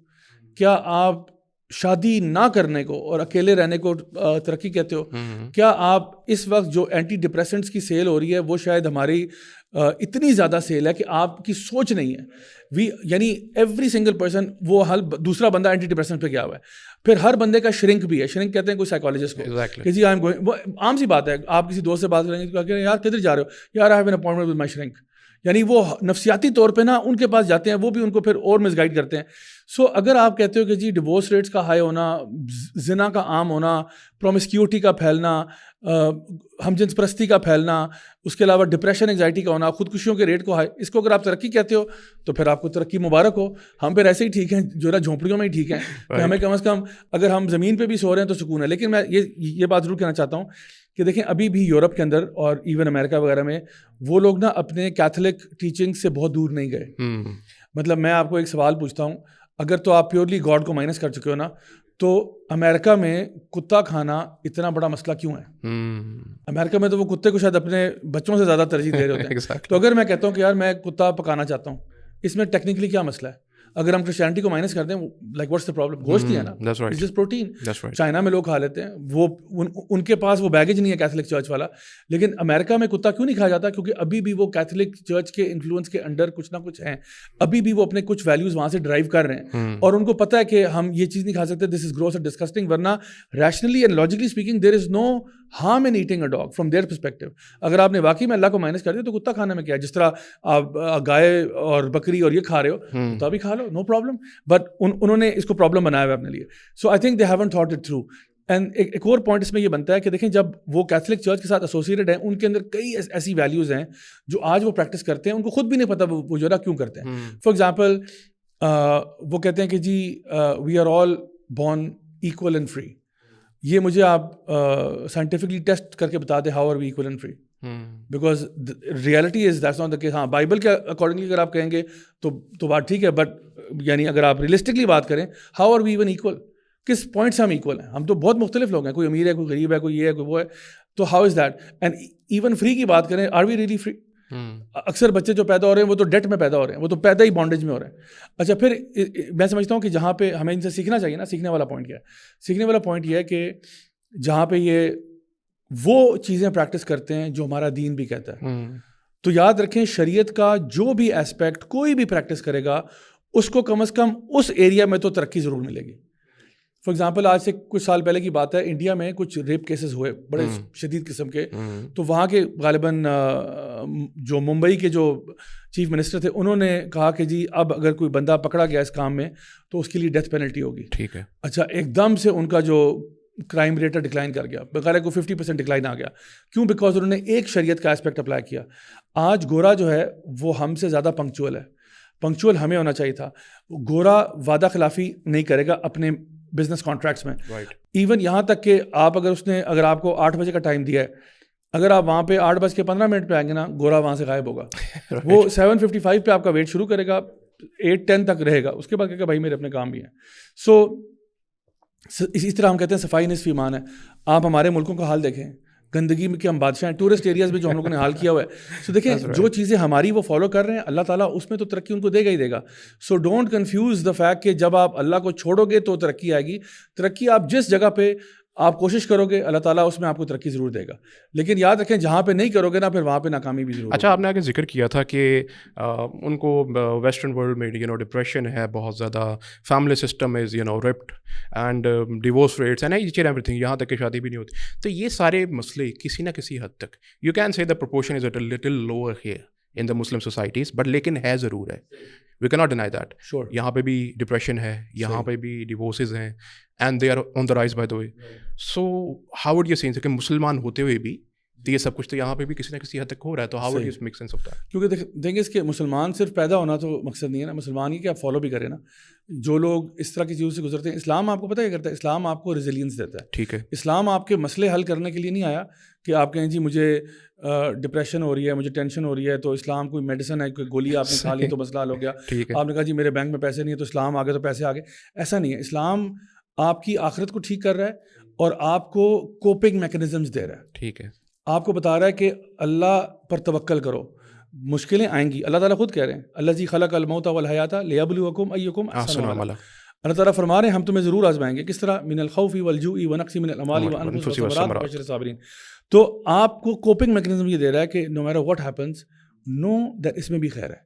کیا آپ شادی نہ کرنے کو اور اکیلے رہنے کو ترقی کہتے ہو؟ کیا آپ اس وقت جو اینٹی ڈپریسنٹس کی سیل ہو رہی ہے وہ شاید ہماری اتنی زیادہ سیل ہے کہ آپ کی سوچ نہیں ہے. یعنی ایوری سنگل پرسن, وہ دوسرا بندہ اینٹی ڈپریسنٹ پہ گیا ہوا ہے. پھر ہر بندے کا شرنک بھی ہے. شرنک کہتے ہیں کوئی سائیکالوجسٹ کو کہ جی آئی ایم گوئنگ, وہ عام سی بات ہے, آپ کسی دوست سے بات کریں گے تو کہیں یار کدھر جا رہے ہو, یار I have an appointment with my shrink. یعنی وہ نفسیاتی طور پہ نا ان کے پاس جاتے ہیں, وہ بھی ان کو پھر اور مس گائڈ کرتے ہیں. سو اگر آپ کہتے ہو کہ جی ڈیورس ریٹس کا ہائی ہونا, زنا کا عام ہونا, پرومسکیوٹی کا پھیلنا, ہم جنس پرستی کا پھیلنا, اس کے علاوہ ڈپریشن انگزائٹی کا ہونا, خودکشیوں کے ریٹ کو ہائی, اس کو اگر آپ ترقی کہتے ہو تو پھر آپ کو ترقی مبارک ہو. ہم پھر ایسے ہی ٹھیک ہیں جو نا جھونپڑیوں میں ہی ٹھیک ہیں, کہ ہمیں کم از کم اگر ہم زمین پہ بھی سو رہے ہیں تو سکون ہے. لیکن میں یہ بات ضرور کہنا چاہتا ہوں کہ دیکھیں ابھی بھی یورپ کے اندر اور ایون امریکہ وغیرہ میں وہ لوگ نا اپنے کیتھولک ٹیچنگ سے بہت دور نہیں گئے. مطلب میں آپ کو ایک سوال پوچھتا ہوں, اگر تو آپ پیورلی گاڈ کو مائنس کر چکے ہو نا, تو امریکہ میں کتا کھانا اتنا بڑا مسئلہ کیوں ہے؟ امریکہ میں تو وہ کتے کو شاید اپنے بچوں سے زیادہ ترجیح دے رہے ہوتے ہیں. تو اگر میں کہتا ہوں کہ یار میں کتا پکانا چاہتا ہوں, اس میں ٹیکنیکلی کیا مسئلہ ہے؟ اگر ہم کرسچینٹی کو مائنس کر دیں, لائک واٹس دا پرابلم؟ گوشت ہی ہے نا, اٹس جسٹ پروٹین. چائنا میں لوگ کھا لیتے ہیں, وہ ان کے پاس وہ بیگیج نہیں ہے کیتھولک چرچ والا. لیکن امریکہ میں کتا کیوں نہیں کھایا جاتا؟ کیونکہ ابھی بھی وہ کیتھولک چرچ کے انفلوئنس کے انڈر کچھ نہ کچھ ہیں, ابھی بھی وہ اپنے کچھ ویلیوز وہاں سے ڈرائیو کر رہے ہیں, اور ان کو پتہ ہے کہ ہم یہ چیز نہیں کھا سکتے, this is gross and disgusting. ورنہ rationally and logically speaking there is no harm in eating a dog from their perspective. اگر آپ نے واقعی میں اللہ کو مائنس کر دیا تو کتا کھانے میں کیا ہے؟ جس طرح آپ گائے اور بکری اور یہ کھا رہے ہو, کتا بھی کھا لو, نو پرابلم. بٹ انہوں نے اس کو پرابلم بنایا ہوا ہے اپنے لیے. So I think they haven't thought it through. And ایک اور پوائنٹ اس میں یہ بنتا ہے کہ دیکھیں, جب وہ کیتھولک چرچ کے ساتھ ایسوسیٹڈ ہیں, ان کے اندر کئی ایسی ویلیوز ہیں جو آج وہ پریکٹس کرتے ہیں, ان کو خود بھی نہیں پتہ وہ جو ہے کیوں کرتے ہیں. فار ایگزامپل وہ کہتے ہیں کہ جی we are all born equal and free. یہ مجھے آپ سائنٹیفکلی ٹیسٹ کر کے بتا دیں, how are we equal and free? Because reality is that's not the case. ہاں بائبل کے اکارڈنگلی اگر آپ کہیں گے تو بات ٹھیک ہے, بٹ یعنی اگر آپ ریئلسٹکلی بات کریں, how are we even equal? کس پوائنٹ سے ہم ایکول ہیں؟ ہم تو بہت مختلف لوگ ہیں, کوئی امیر ہے, کوئی غریب ہے, کوئی یہ ہے, کوئی وہ ہے. تو how is that? And even free کی بات کریں, آر وی ریئلی فری؟ اکثر بچے جو پیدا ہو رہے ہیں وہ تو ڈیٹ میں پیدا ہو رہے ہیں, وہ تو پیدا ہی بانڈیج میں ہو رہے ہیں. اچھا, پھر میں سمجھتا ہوں کہ جہاں پہ ہمیں ان سے سیکھنا چاہیے نا, سیکھنے والا پوائنٹ کیا ہے؟ سیکھنے والا پوائنٹ یہ ہے کہ جہاں پہ یہ وہ چیزیں پریکٹس کرتے ہیں جو ہمارا دین بھی کہتا ہے, تو یاد رکھیں شریعت کا جو بھی ایسپیکٹ کوئی بھی پریکٹس کرے گا, اس کو کم از کم اس ایریا میں تو ترقی ضرور ملے گی. فار ایگزامپل آج سے کچھ سال پہلے کی بات ہے, انڈیا میں کچھ ریپ کیسز ہوئے بڑے شدید قسم کے. تو وہاں کے غالباً جو ممبئی کے جو چیف منسٹر تھے, انہوں نے کہا کہ جی اب اگر کوئی بندہ پکڑا گیا اس کام میں تو اس کے لیے ڈیتھ پینلٹی ہوگی. ٹھیک ہے. اچھا, ایک دم سے ان کا جو کرائم ریٹ ڈکلائن کر گیا, بغیر کو 50% ڈکلائن آ گیا. کیوں؟ بیکاز انہوں نے ایک شریعت کا اسپیکٹ اپلائی کیا. آج گورا جو ہے وہ ہم سے زیادہ پنکچوئل ہے. پنکچوئل ہمیں ہونا چاہیے تھا. گورا وعدہ خلافی نہیں کرے گا اپنے بزنس کانٹریکٹس میں. ایون یہاں تک کہ اگر آپ کو 8 بجے کا ٹائم دیا ہے, اگر آپ وہاں پہ 8:15 پہ آئیں گے نا, گورا وہاں سے غائب ہوگا. وہ 7:55 پہ آپ کا ویٹ شروع کرے گا, 8:10 تک رہے گا, اس کے بعد کہے گا بھائی میرے اپنے کام بھی ہیں. سو اسی طرح ہم کہتے ہیں صفائی نصف ایمان ہے. آپ ہمارے ملکوں کا حال دیکھیں, گندگی میں کہ ہم بادشاہ ہیں, ٹورسٹ ایریاز میں جو ہم لوگوں نے حال کیا ہوا ہے. سو دیکھیں جو چیزیں ہماری وہ فالو کر رہے ہیں, اللہ تعالیٰ اس میں تو ترقی ان کو دے گا ہی دے گا. So don't confuse the fact کہ جب آپ اللہ کو چھوڑو گے تو ترقی آئے گی. ترقی آپ جس جگہ پہ آپ کوشش کرو گے اللہ تعالیٰ اس میں آپ کو ترقی ضرور دے گا, لیکن یاد رکھیں جہاں پہ نہیں کرو گے نا پھر وہاں پہ ناکامی بھی ضرور. اچھا, آپ نے آگے ذکر کیا تھا کہ ان کو ویسٹرن ورلڈ میں ڈپریشن ہے بہت زیادہ, family system is ripped and divorce rates and ایچ ایوری تھنگ, یہاں تک کہ شادی بھی نہیں ہوتی. تو یہ سارے مسئلے کسی نہ کسی حد تک you can say the proportion is a little lower here in the Muslim societies, but لیکن ہے ضرور ہے. وی کی ناٹ ڈینائی دیٹ. یہاں پہ بھی ڈپریشن ہے, یہاں پہ بھی ڈیورسز ہیں, and they are on the rise by the way. So how would you see کہ مسلمان ہوتے ہوئے بھی یہ سب کچھ تو یہاں پہ بھی کسی نہ کسی حد تک ہو رہا ہے, تو how would you make sense of that? کیونکہ دیکھیں اس کے مسلمان صرف پیدا ہونا تو مقصد نہیں ہے نا, مسلمان ہی کہ آپ فالو بھی کریں نا. جو لوگ اس طرح کی چیزوں سے گزرتے ہیں, اسلام آپ کو پتہ کیا کرتا ہے, اسلام آپ کو ریزیلینس دیتا ہے. ٹھیک ہے, اسلام آپ کے مسئلے حل کرنے کے لیے نہیں آیا کہ آپ کہیں جی مجھے ڈپریشن ہو رہی ہے, مجھے ٹینشن ہو رہی ہے, تو اسلام کوئی میڈیسن ہے, کوئی گولی آپ نے کھا لی تو مسئلہ حل ہو گیا. آپ نے کہا جی میرے بینک میں پیسے نہیں ہیں تو اسلام آ گئے تو پیسے آ گئے. ایسا نہیں ہے. اسلام آپ کی آخرت کو ٹھیک کر رہا ہے اور آپ کو کوپنگ میکینزمز دے رہا ہے. ٹھیک ہے, آپ کو بتا رہا ہے کہ اللہ پر توکل کرو, مشکلیں آئیں گی. اللہ تعالیٰ خود کہہ رہے ہیں الذی خلق الموت والحیات لیبلوکم ایکم احسن عملا. اللہ تعالیٰ فرما رہے ہیں ہم تمہیں ضرور آزمائیں گے. کس طرح؟ من الخوف والجوع ونقص من الاموال والانفس والثمرات وبشر الصابرین. تو آپ کو کوپنگ میکینزم یہ دے رہا ہے کہ no matter what happens no that اس میں بھی خیر ہے.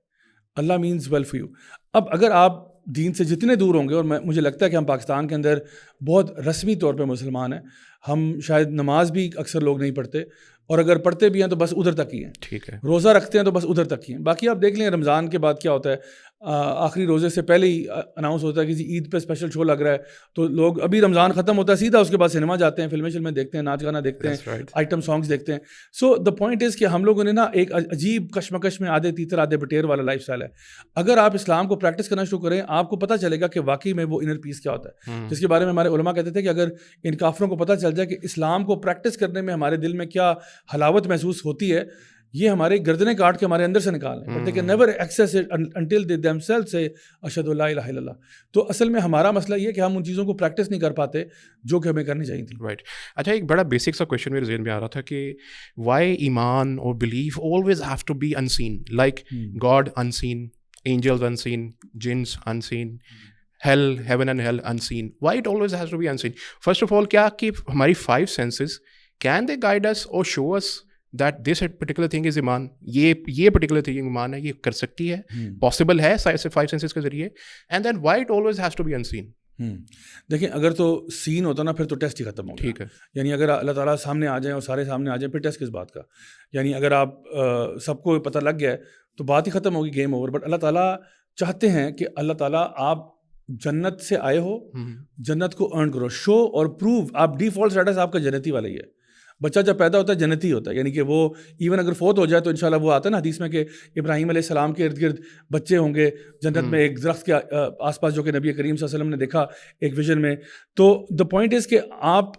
Allah means well for you. اب اگر آپ دین سے جتنے دور ہوں گے, اور مجھے لگتا ہے کہ ہم پاکستان کے اندر بہت رسمی طور پہ مسلمان ہیں, ہم شاید نماز بھی اکثر لوگ نہیں پڑھتے, اور اگر پڑھتے بھی ہیں تو بس ادھر تک ہی ہیں. ٹھیک ہے, روزہ رکھتے ہیں تو بس ادھر تک ہی ہیں. باقی آپ دیکھ لیں رمضان کے بعد کیا ہوتا ہے, آخری روزے سے پہلے ہی اناؤنس ہوتا ہے کہ عید پہ اسپیشل شو لگ رہا ہے, تو لوگ ابھی رمضان ختم ہوتا ہے سیدھا اس کے بعد سنیما جاتے ہیں, فلمیں دیکھتے ہیں, ناچ گانا دیکھتے ہیں, آئٹم سانگس دیکھتے ہیں. سو دا پوائنٹ از کہ ہم لوگوں نے نا ایک عجیب کشمکش میں آدھے تیتر آدھے بٹیر والا لائف اسٹائل ہے. اگر آپ اسلام کو پریکٹس کرنا شروع کریں, آپ کو پتہ چلے گا کہ واقعی میں وہ انر پیس کیا ہوتا ہے, جس کے بارے میں ہمارے علماء کہتے تھے کہ اگر ان کافروں کو پتہ چل جائے کہ اسلام کو پریکٹس کرنے میں ہمارے دل میں کیا حلاوت محسوس ہوتی ہے, یہ ہمارے گردنیں کاٹ کے ہمارے اندر سے نکالیں, but they can never access it until they them self سے اشہد لا الہ الا اللہ. تو اصل میں ہمارا مسئلہ یہ ہے کہ ہم ان چیزوں کو پریکٹس نہیں کر پاتے جو کہ ہمیں کرنی چاہیے تھی. رائٹ. اچھا, ایک بڑا بیسک سا کویشچن میرے ذہن میں آ رہا تھا کہ وائی ایمان اور belief always have to be unseen, like God unseen, angels unseen, جنس unseen, hell, heaven and hell unseen. Why it always has to be unseen? First of all, کیا کہ ہماری 5 senses can they guide us or show us that this particular thing is ایمان, یہ particular thing ایمان ہے, یہ کر سکتی ہے, possible ہے 5 senses کے ذریعے, and then why it always has to be unseen? دیکھیں اگر تو سین ہوتا نا پھر تو ٹیسٹ ہی ختم ہو گیا. ٹھیک ہے, یعنی اگر اللہ تعالیٰ سامنے آ جائیں اور سارے سامنے آ جائیں پھر ٹیسٹ کس بات کا. یعنی اگر آپ سب کو پتہ لگ گیا ہے تو بات ہی ختم ہوگی, گیم اوور. بٹ اللہ تعالیٰ چاہتے ہیں کہ اللہ تعالیٰ آپ جنت سے آئے ہو, جنت کو ارن کرو, شو اور پروو. آپ ڈیفالٹ اسٹیٹس آپ کا جنتی والا ہی ہے. بچہ جب پیدا ہوتا ہے جنتی ہوتا ہے, یعنی کہ وہ ایون اگر فوت ہو جائے تو انشاءاللہ وہ آتا ہے نا حدیث میں کہ ابراہیم علیہ السلام کے ارد گرد بچے ہوں گے جنت میں ایک درخت کے آس پاس, جو کہ نبی کریم صلی اللہ علیہ وسلم نے دیکھا ایک ویژن میں. تو دا پوائنٹ از کہ آپ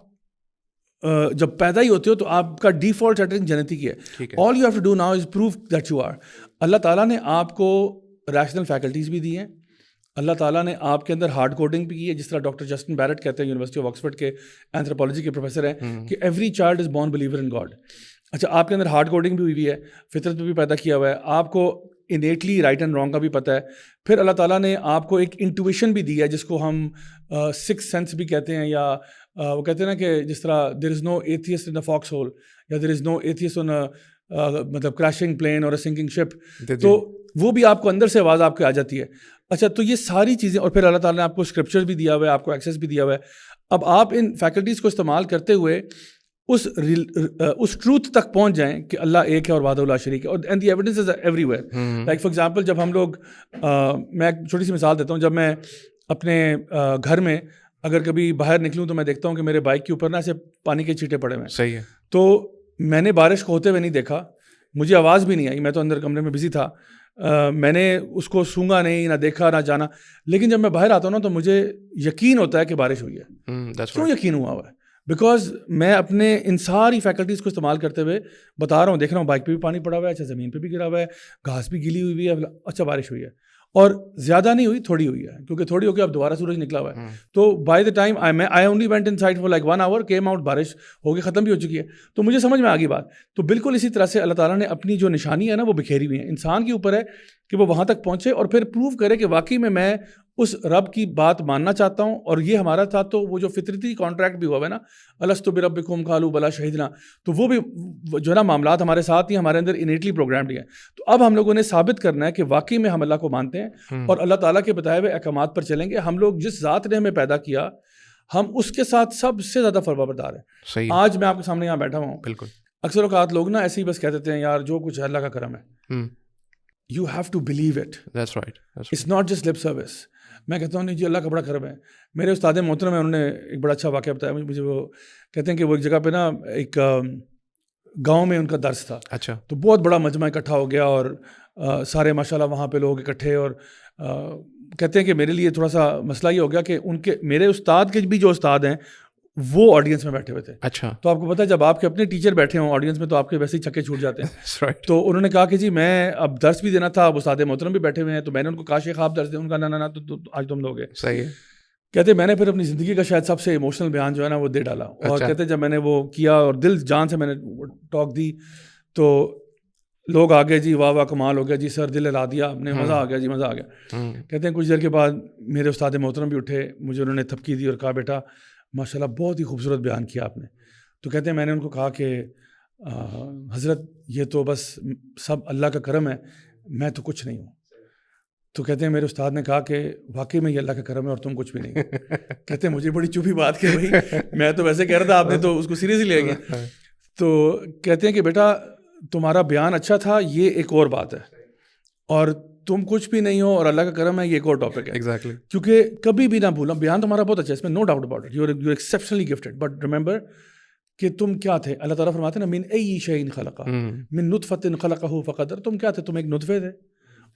جب پیدا ہی ہوتے ہو تو آپ کا ڈیفالٹ سیٹنگ جنتی کی ہے. All you have to do now is proof that you are. Allah تعالیٰ نے آپ کو ریشنل فیکلٹیز بھی دی ہیں, اللہ تعالیٰ نے آپ کے اندر ہارڈ کوڈنگ بھی کی ہے, جس طرح ڈاکٹر جسٹن بیرٹ کہتے ہیں, یونیورسٹی آف آکسفورڈ کے اینتھروپولوجی کے پروفیسر ہیں, کہ every child is born believer in God. اچھا, آپ کے اندر ہارڈ کوڈنگ بھی ہوئی ہے, فطرت میں بھی پیدا کیا ہوا ہے, آپ کو انیٹلی رائٹ اینڈ رانگ کا بھی پتہ ہے. پھر اللہ تعالیٰ نے آپ کو ایک انٹویشن بھی دی ہے جس کو ہم سکس سینس بھی کہتے ہیں, یا وہ کہتے ہیں نا کہ جس طرح دیر is know atheist in a Fox whole, یا دیر از نو ایتھیسٹ آن مطلب کریشنگ پلین اور اے سنکنگ شپ, تو وہ بھی آپ کو اندر سے آواز آپ کی آ جاتی ہے. اچھا, تو یہ ساری چیزیں, اور پھر اللہ تعالیٰ نے آپ کو اسکرپچر بھی دیا ہوا ہے, آپ کو ایکسیس بھی دیا ہوا ہے. اب آپ ان فیکلٹیز کو استعمال کرتے ہوئے اس ٹروتھ تک پہنچ جائیں کہ اللہ ایک ہے اور وحدہ لا شریک ہے, اور and the evidence is every where. Like for example, جب ہم لوگ, میں ایک چھوٹی سی مثال دیتا ہوں, جب میں اپنے گھر میں اگر کبھی باہر نکلوں تو میں دیکھتا ہوں کہ میرے بائک کے اوپر نا ایسے پانی کے چھینٹے پڑے ہوئے ہیں. صحیح ہے. تو میں نے بارش کو ہوتے ہوئے نہیں دیکھا, مجھے آواز بھی نہیں آئی, میں تو اندر کمرے میں بزی تھا, میں نے اس کو سونگا نہیں, نہ دیکھا نہ جانا, لیکن جب میں باہر آتا ہوں نا تو مجھے یقین ہوتا ہے کہ بارش ہوئی ہے. کیوں یقین ہوا ہے؟ بیکاز میں اپنے ان ساری فیکلٹیز کو استعمال کرتے ہوئے بتا رہا ہوں, دیکھ رہا ہوں بائک پہ بھی پانی پڑا ہوا ہے, اچھا زمین پہ بھی گرا ہوا ہے, گھاس بھی گیلی ہوئی ہے, اچھا بارش ہوئی ہے. اور زیادہ نہیں ہوئی, تھوڑی ہوئی ہے, کیونکہ تھوڑی ہو کے اب دوبارہ سورج نکلا ہوا ہے. تو by the time I only went in side for like 1 hour, came out, بارش ہو کے ختم بھی ہو چکی ہے. تو مجھے سمجھ میں آ گئی بات. تو بالکل اسی طرح سے اللہ تعالیٰ نے اپنی جو نشانی ہے نا وہ بکھیری ہوئی ہے. انسان کے اوپر ہے کہ وہ وہاں تک پہنچے اور پھر پروو کرے کہ واقعی میں اس رب کی بات ماننا چاہتا ہوں. اور یہ ہمارا تھا تو وہ جو فطرتی کانٹریکٹ بھی ہوا ہے نا, الستو بربکم قالوا بلا شہدنا, تو وہ بھی جو ہے نا معاملات ہمارے ساتھ ہی ہمارے اندر انیٹلی پروگرامڈ ہی ہیں. تو اب ہم لوگوں نے ثابت کرنا ہے کہ واقعی میں ہم اللہ کو مانتے ہیں اور اللہ تعالیٰ کے بتائے ہوئے احکامات پر چلیں گے. ہم لوگ جس ذات نے ہمیں پیدا کیا ہم اس کے ساتھ سب سے زیادہ فرمانبردار ہیں. آج میں آپ کے سامنے یہاں بیٹھا ہوں, بالکل اکثر اوقات لوگ نا ایسے ہی بس کہہ دیتے ہیں یار جو کچھ ہے اللہ کا کرم ہے. You have to believe it. That's right. It's not just lip service. میں کہتا ہوں نہیں جی اللہ کا بڑا کرم ہے. میرے استاد محترم ہیں, انہوں نے ایک بڑا اچھا واقعہ بتایا مجھے. وہ کہتے ہیں کہ وہ ایک جگہ پہ نا ایک گاؤں میں ان کا درس تھا. اچھا. تو بہت بڑا مجمع اکٹھا ہو گیا اور سارے ماشاء اللہ وہاں پہ لوگ اکٹھے, اور کہتے ہیں کہ میرے لیے تھوڑا سا مسئلہ یہ ہو گیا کہ ان کے میرے استاد کے بھی جو استاد ہیں وہ آڈینس میں بیٹھے ہوئے تھے. اچھا. تو آپ کو پتا ہے جب آپ کے اپنے ٹیچر بیٹھے ہوں آڈینس میں تو آپ کے ویسے ہی چھکے چھوٹ جاتے ہیں. تو انہوں نے کہا کہ جی میں اب درس بھی دینا تھا, اب استاد محترم بھی بیٹھے ہوئے ہیں, تو میں نے ان کو کہا شیخ آپ درس دیں. ان کا نہ تو آج تم دو گے. صحیح ہے. کہتے میں نے پھر اپنی زندگی کا شاید سب سے ایموشنل بیان جو ہے نا وہ دے ڈالا. اور کہتے جب میں نے وہ کیا اور دل جان سے میں نے ٹاک دی تو لوگ آ گئے جی واہ واہ کمال ہو گیا جی سر, دل ہلا دیا آپ نے, مزہ آ گیا جی مزہ آ گیا. کہتے ہیں کچھ دیر کے بعد میرے استاد محترم بھی اٹھے, مجھے انہوں نے تھپکی دی اور کہا بیٹا ماشاء اللہ بہت ہی خوبصورت بیان کیا آپ نے. تو کہتے ہیں میں نے ان کو کہا کہ حضرت یہ تو بس سب اللہ کا کرم ہے, میں تو کچھ نہیں ہوں. تو کہتے ہیں میرے استاد نے کہا کہ واقعی میں یہ اللہ کا کرم ہے اور تم کچھ بھی نہیں. کہتے ہیں مجھے بڑی چبھی بات کہ بھائی میں تو ویسے کہہ رہا تھا, آپ نے تو اس کو سیریسلی لے گیا. تو کہتے ہیں کہ بیٹا تمہارا بیان اچھا تھا, یہ ایک اور بات ہے, اور تم کچھ بھی نہیں ہو اور اللہ کا کرم ہے یہ ایک اور ٹاپک ہے. ایگزیکٹلی. کیونکہ کبھی بھی نہ بھولا, بیان تمہارا بہت اچھا ہے, اس میں no doubt about it, you are exceptionally gifted, but remember کہ تم کیا تھے. اللہ تعالیٰ فرماتے ہیں نا من ای شیء خلقہ من نطفۃ خلقہ فقدر. تم کیا تھے؟ تم ایک نطفے تھے